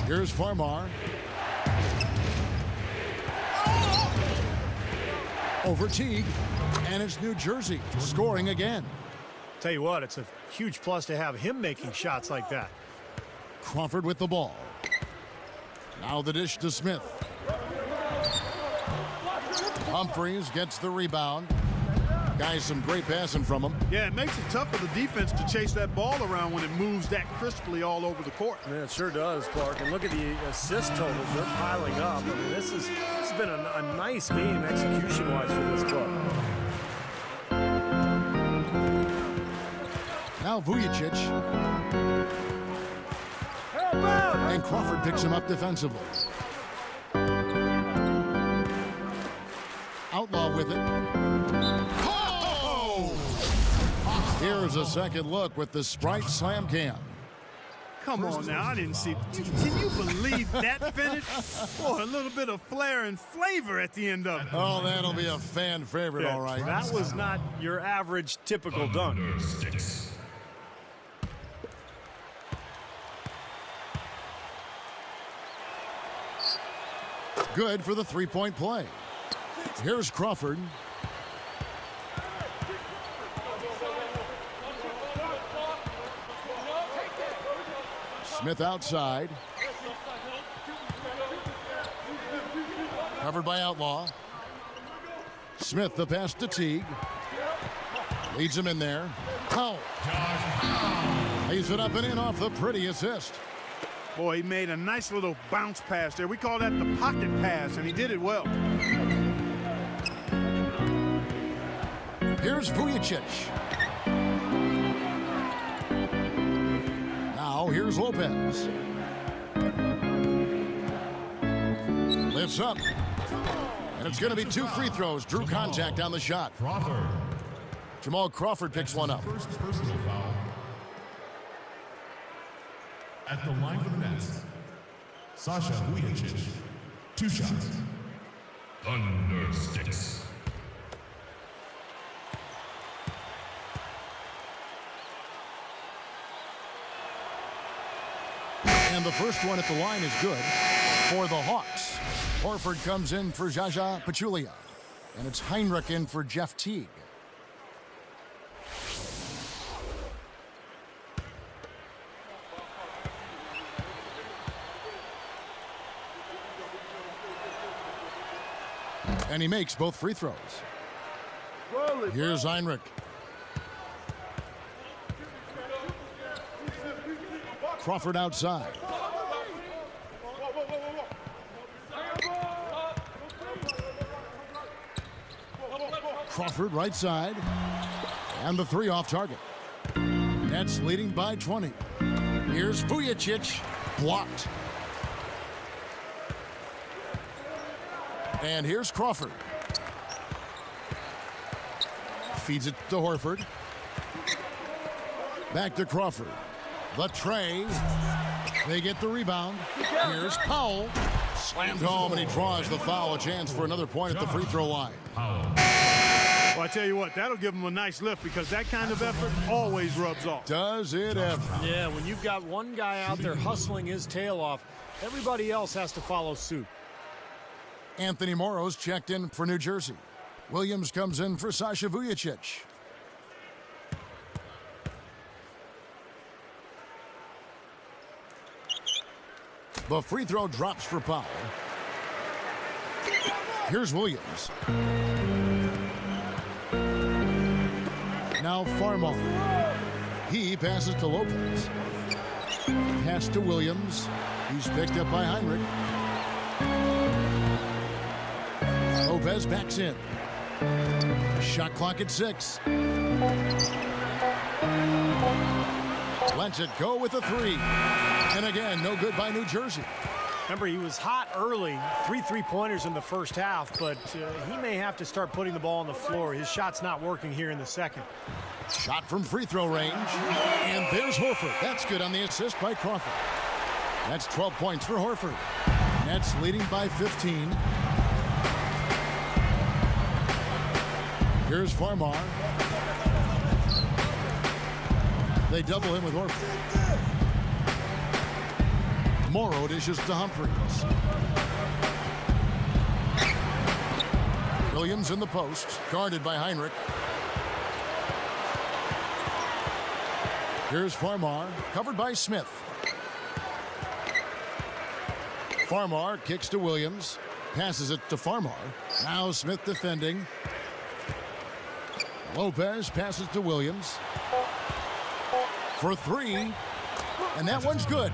Here's Farmar. Over Teague, and it's New Jersey scoring again. Tell you what, it's a huge plus to have him making shots like that. Crawford with the ball. Now the dish to Smith. Humphries gets the rebound. Guys, some great passing from him. Yeah, it makes it tough for the defense to chase that ball around when it moves that crisply all over the court. Yeah, it sure does, Clark. And look at the assist totals. They're piling up. I mean, this has been a nice game execution-wise for this club. Now Vujicic. And Crawford picks him up defensively. Outlaw with it. Oh! Here's a second look with the Sprite Slam Cam. Come on now, I didn't see. Can you believe that finish? Boy, a little bit of flair and flavor at the end of it. Oh, that'll be a fan favorite, all right. That was not your average typical dunk. Good for the three-point play. Here's Crawford. Smith outside. Covered by Outlaw. Smith the pass to Teague. Leads him in there. Oh. Lays it up and in off the pretty assist. Boy, he made a nice little bounce pass there. We call that the pocket pass, and he did it well. Here's Vujacic. Now here's Lopez. Lifts up. And it's going to be 2 free throws. Drew contact on the shot. Crawford. Jamal Crawford picks one up. First personal foul. At the line for the Nets, Sasha Vujacic. 2 shots. Thunder sticks. And the first one at the line is good for the Hawks. Horford comes in for Zaza Pachulia. And it's Heinrich in for Jeff Teague. And he makes both free throws. Here's Heinrich. Crawford outside. Crawford right side. And the 3 off target. Nets leading by 20. Here's Vujacic. Blocked. And here's Crawford. Feeds it to Horford. Back to Crawford. The tray. They get the rebound. Here's Powell. Slammed home, and he draws the foul. A chance for another point at the free throw line. Well, I tell you what, that'll give him a nice lift because that kind of effort always rubs off. Does it ever? Yeah, when you've got one guy out there hustling his tail off, everybody else has to follow suit. Anthony Morrow's checked in for New Jersey. Williams comes in for Sasha Vujacic. The free throw drops for Powell. Here's Williams. Now Farmar. He passes to Lopez. Pass to Williams. He's picked up by Heinrich. Lopez backs in. Shot clock at 6. Lets it go with a 3. And again, no good by New Jersey. Remember, he was hot early, 3 3-pointers in the first half, but he may have to start putting the ball on the floor. His shot's not working here in the second. Shot from free throw range. And there's Horford. That's good on the assist by Crawford. That's 12 points for Horford. Nets leading by 15. Here's Farmar. They double him with Horford. Morrow dishes to Humphries. Williams in the post, guarded by Heinrich. Here's Farmar, covered by Smith. Farmar kicks to Williams, passes it to Farmar. Now Smith defending. Lopez passes to Williams. For 3, and that one's good.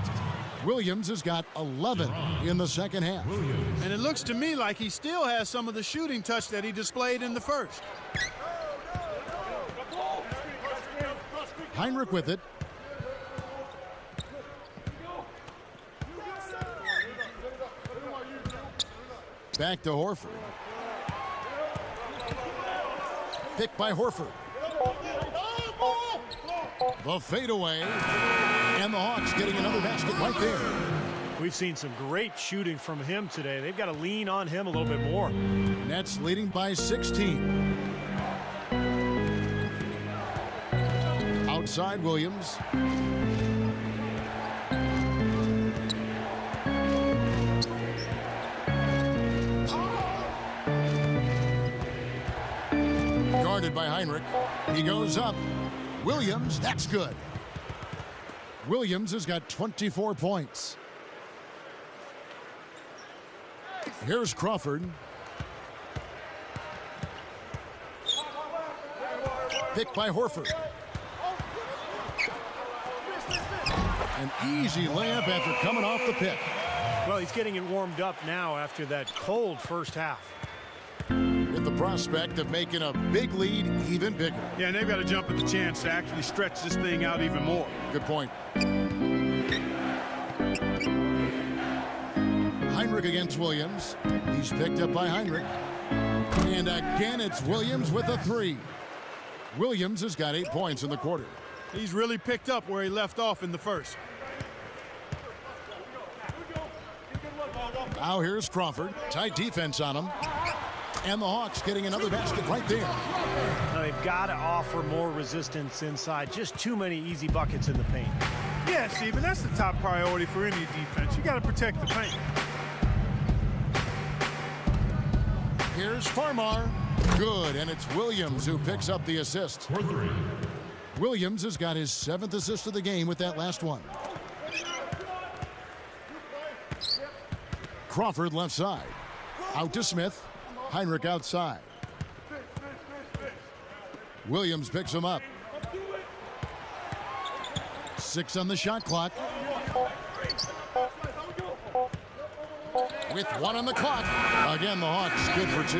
Williams has got 11 in the second half. And it looks to me like he still has some of the shooting touch that he displayed in the first. Heinrich with it. Back to Horford. Picked by Horford. The fadeaway. And the Hawks getting another basket right there. We've seen some great shooting from him today. They've got to lean on him a little bit more. Nets leading by 16. Outside Williams. Guarded by Heinrich. He goes up. Williams, that's good. Williams has got 24 points. Here's Crawford. Picked by Horford. An easy layup after coming off the pick. Well, he's getting it warmed up now after that cold first half. with the prospect of making a big lead even bigger. Yeah, and they've got to jump at the chance to actually stretch this thing out even more. Good point. Hinrich against Williams. He's picked up by Hinrich. And again, it's Williams with a 3. Williams has got 8 points in the quarter. He's really picked up where he left off in the first. Now here's Crawford. Tight defense on him. And the Hawks getting another basket right there. Now they've got to offer more resistance inside. Just too many easy buckets in the paint. Yeah, Stephen, that's the top priority for any defense. You got to protect the paint. Here's Farmar. Good, and it's Williams who picks up the assist. For 3. Williams has got his 7th assist of the game with that last one. Crawford left side. Out to Smith. Hinrich outside. Williams picks him up. 6 on the shot clock. With 1 on the clock. Again, the Hawks good for 2.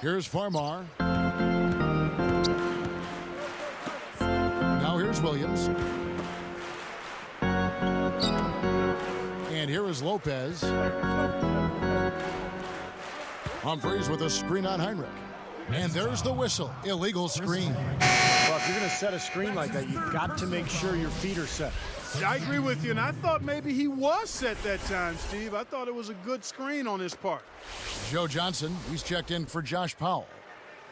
Here's Farmar. Now here's Williams. And here is Lopez. Humphries with a screen on Hinrich. And there's the whistle. Illegal screen. Well, if you're going to set a screen like that, you've got to make sure your feet are set. I agree with you, and I thought maybe he was set that time, Steve. I thought it was a good screen on his part. Joe Johnson, he's checked in for Josh Powell.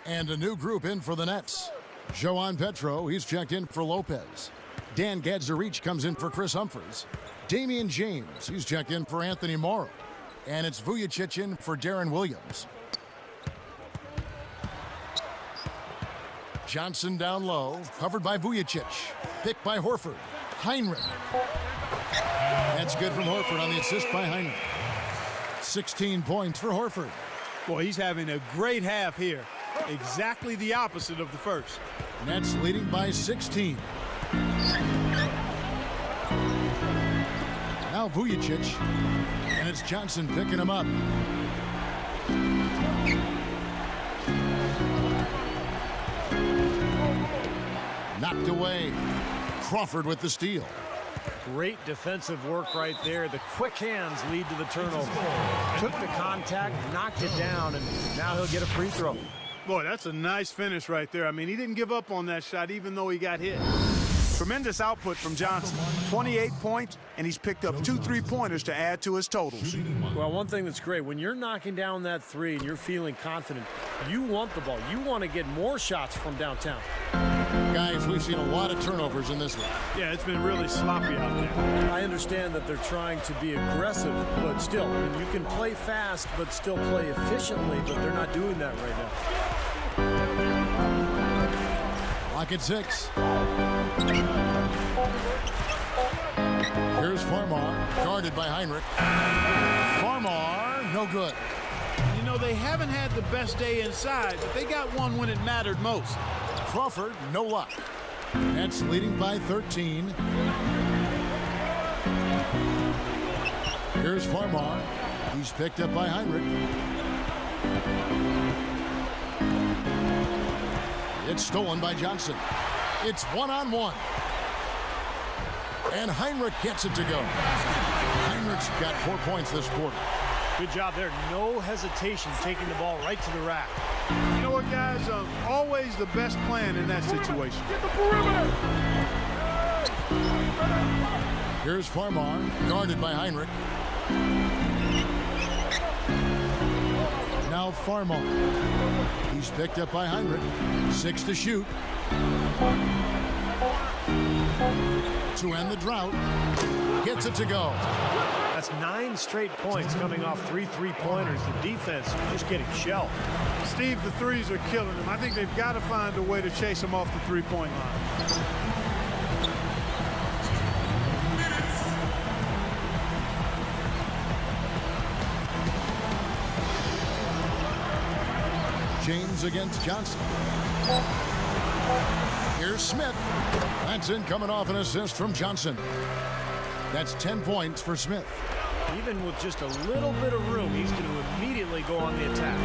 And a new group in for the Nets. Joan Petro, he's checked in for Lopez. Dan Gadzarich comes in for Chris Humphries. Damian James, he's checked in for Anthony Morrow. And it's Vujicic in for Darren Williams. Johnson down low, covered by Vujicic. Picked by Horford. Hinrich. That's good from Horford on the assist by Hinrich. 16 points for Horford. Boy, he's having a great half here. Exactly the opposite of the first. Nets leading by 16. Now Vujicic. And it's Johnson picking him up. Knocked away. Crawford with the steal. Great defensive work right there. The quick hands lead to the turnover. Took the contact, knocked it down, and now he'll get a free throw. Boy, that's a nice finish right there. I mean, he didn't give up on that shot even though he got hit. Tremendous output from Johnson. 28 points, and he's picked up 2 3-pointers to add to his totals. Well, one thing that's great, when you're knocking down that 3 and you're feeling confident, you want the ball. You want to get more shots from downtown. Guys, we've seen a lot of turnovers in this one. Yeah, it's been really sloppy out there. I understand that they're trying to be aggressive, but still, I mean, you can play fast but still play efficiently, but they're not doing that right now. Lock at 6. Here's Farmar, guarded by Hinrich. Farmar, no good. You know, they haven't had the best day inside, but they got one when it mattered most. Crawford, no luck. Nets leading by 13. Here's Farmar. He's picked up by Hinrich. It's stolen by Johnson. It's 1-on-1. And Hinrich gets it to go. Heinrich's got 4 points this quarter. Good job there. No hesitation taking the ball right to the rack. You know what, guys? Always the best plan in that situation. Here's Farmar, guarded by Hinrich. Now Farmar. He's picked up by Hinrich. 6 to shoot. To end the drought. Gets it to go. That's 9 straight points coming off 3 3-pointers. The defense just getting shelled. Steve, the threes are killing them. I think they've got to find a way to chase them off the three-point line. James against Johnson. Here's Smith. That's in, coming off an assist from Johnson. That's 10 points for Smith. Even with just a little bit of room, he's going to immediately go on the attack.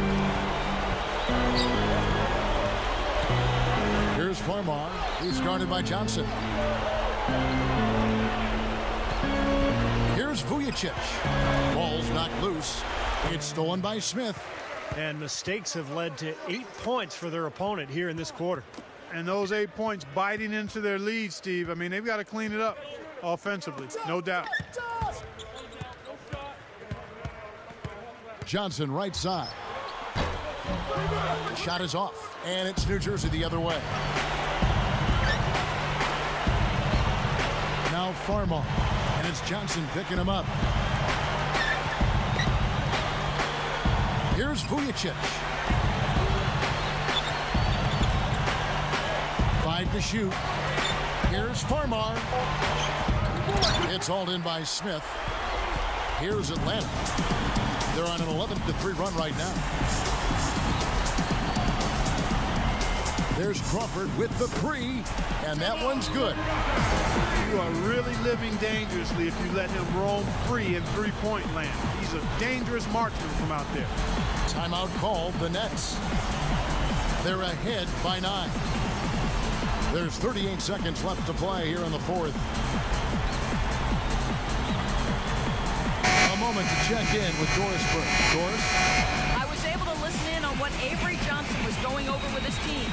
Here's Farmar. He's guarded by Johnson. Here's Vujicic. Ball's knocked loose. It's stolen by Smith. And mistakes have led to 8 points for their opponent here in this quarter. And those 8 points biting into their lead, Steve. I mean, they've got to clean it up offensively, no doubt. Johnson right side. The shot is off, and it's New Jersey the other way. Now Farmar, and it's Johnson picking him up. Here's Vujicic. 5 to shoot. Here's Farmar. It's hauled in by Smith. Here's Atlanta. They're on an 11-3 run right now. There's Crawford with the three, and that one's good. You are really living dangerously if you let him roam free in three-point land. He's a dangerous marksman from out there. Timeout called, the Nets. They're ahead by 9. There's 38 seconds left to play here in the fourth. A moment to check in with Doris Burke. Doris? I was able to listen in on what Avery Johnson was going over with his team.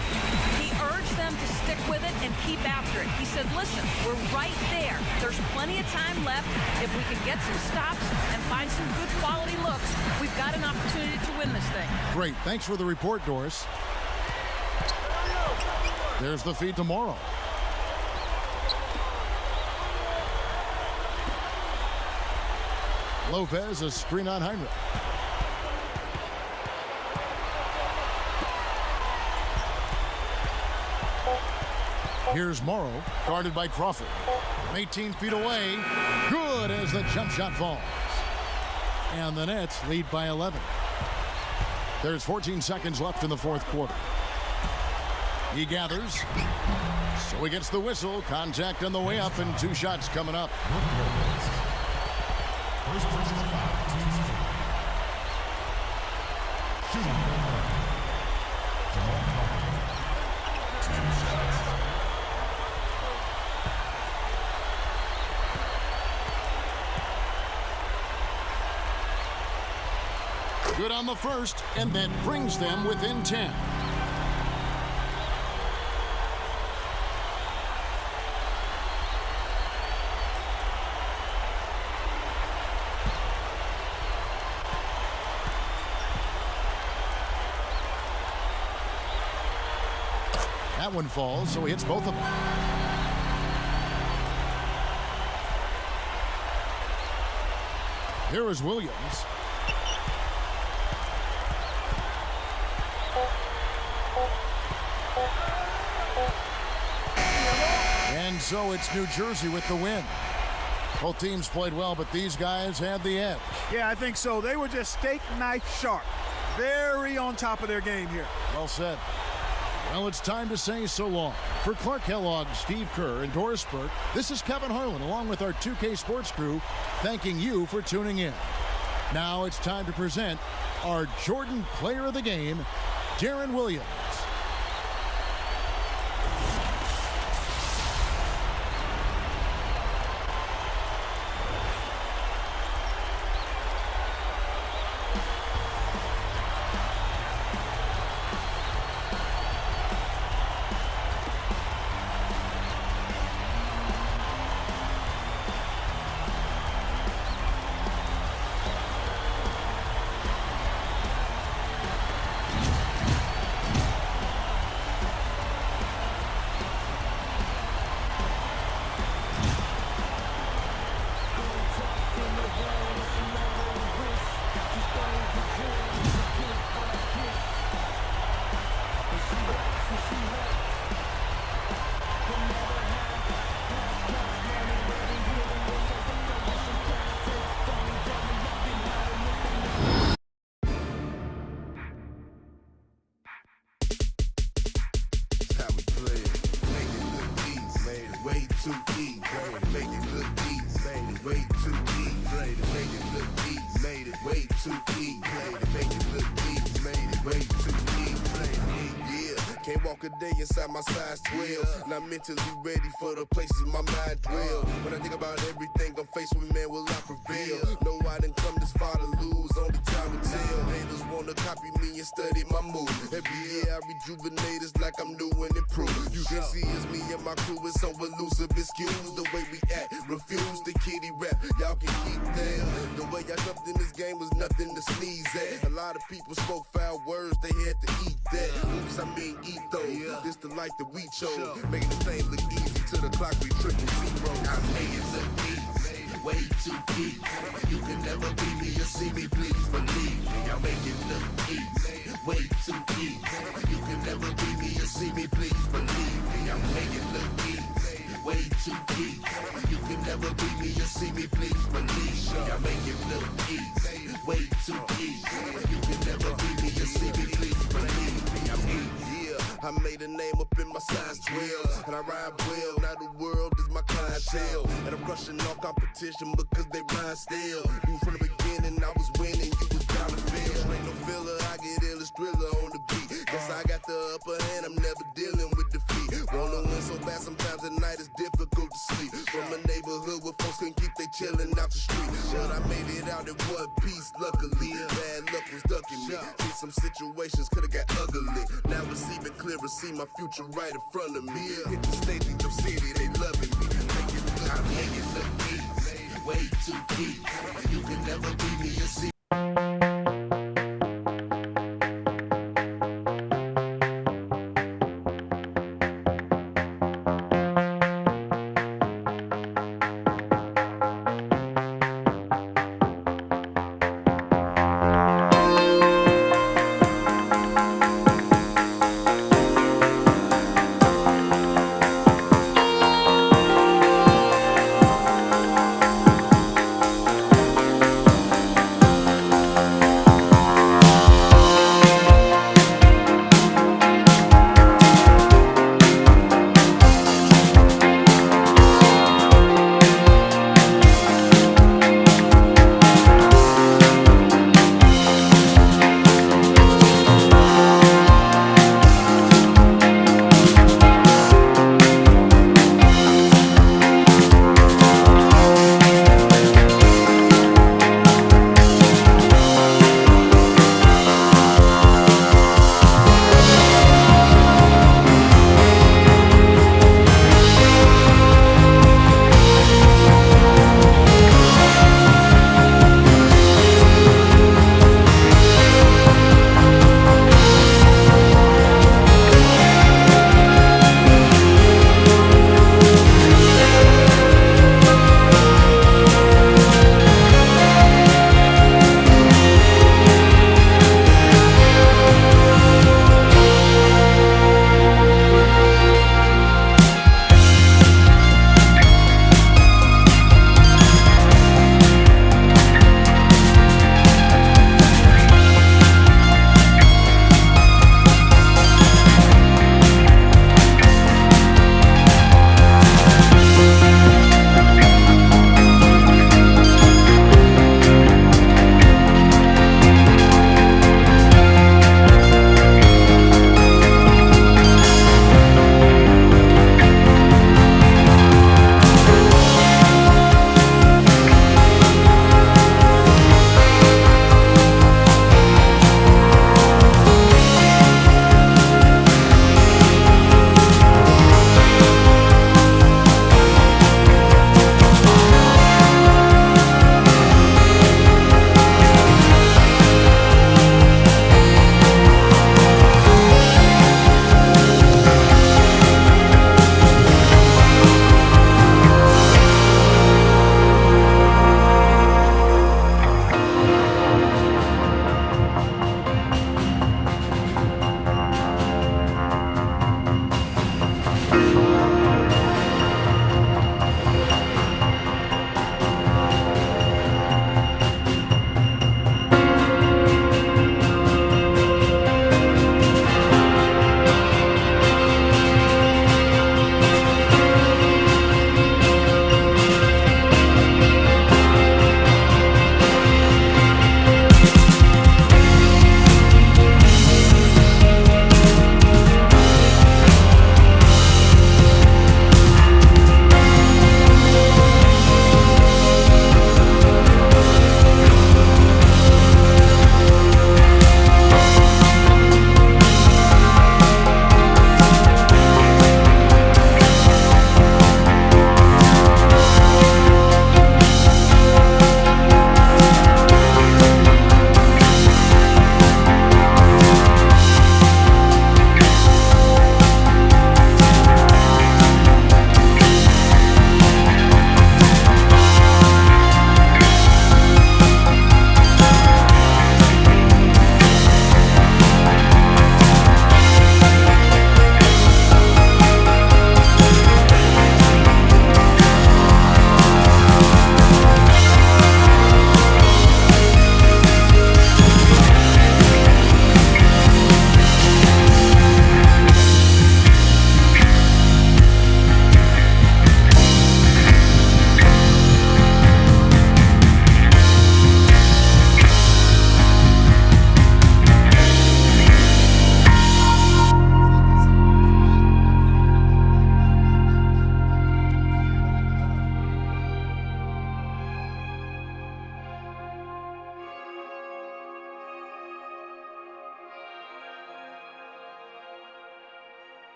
He urged them to stick with it and keep after it. He said, listen, we're right there. There's plenty of time left. If we can get some stops and find some good quality looks, we've got an opportunity to win this thing. Great. Thanks for the report, Doris. There's the feed to Morrow. Lopez, a screen on Heinrich. Here's Morrow, guarded by Crawford. From 18 feet away, good as the jump shot falls. And the Nets lead by 11. There's 14 seconds left in the fourth quarter. He gathers, so he gets the whistle. Contact on the way up, and 2 shots coming up. First personal foul, team 3. Shooting Jamal Crawford. 2 shots. Good on the first, and that brings them within 10. That one falls, so he hits both of them. Here is Williams. And so it's New Jersey with the win. Both teams played well, but these guys had the edge. Yeah, I think so. They were just steak knife sharp. Very on top of their game here. Well said. Well, it's time to say so long. For Clark Kellogg, Steve Kerr, and Doris Burke, this is Kevin Harlan, along with our 2K Sports crew, thanking you for tuning in. Now it's time to present our Jordan Player of the Game, Deron Williams. too easy. They make it look easy. Made it way too easy. Yeah, can't walk a day inside my size 12. Not mentally ready for the places my mind dwell. When I think about everything I'm faced with, man, will I prevail? No, I didn't come this far to lose. Only time will tell. Haters wanna copy me and study my moves. Every year I rejuvenate, it's like I'm new and improved. You can see it's me and my crew is so elusive. Excuse the way we act, refuse the kitty rap. Y'all can keep that. The way I jumped in this game was nothing to sneeze at. A lot of people spoke foul words, they had to eat that. Oops, I mean eat though. This the life that we chose. Making the thing look easy to the clock we 000. I made it look easy, way too easy. You can never beat me or see me, please believe me. I make it look easy, way too easy. You can never beat me or see me, please believe me. I make it look easy, way too easy. You can never beat me or see me, please believe me. I make it look easy, way too easy. You can never beat me or see me, please believe me. I made a name up in my size 12, and I ride well. Now the world is my clientele, and I'm crushing all competition because they ride still. Knew from the beginning I was winning, you was bound to fail. Ain't no filler, I get illest thriller on the beat. Guess I got the upper hand, I'm never dealing with defeat. Wanna win so bad, sometimes at night it's difficult to sleep. From a neighborhood where folks can keep they chillin' out the street, but I made it out in one piece, luckily. Bad luck was ducking me. See, some situations could've got ugly. Now it's even clearer, see my future right in front of me. Hit the stage in your city, they loving me. I make it look easy, way too easy. You can never beat me or see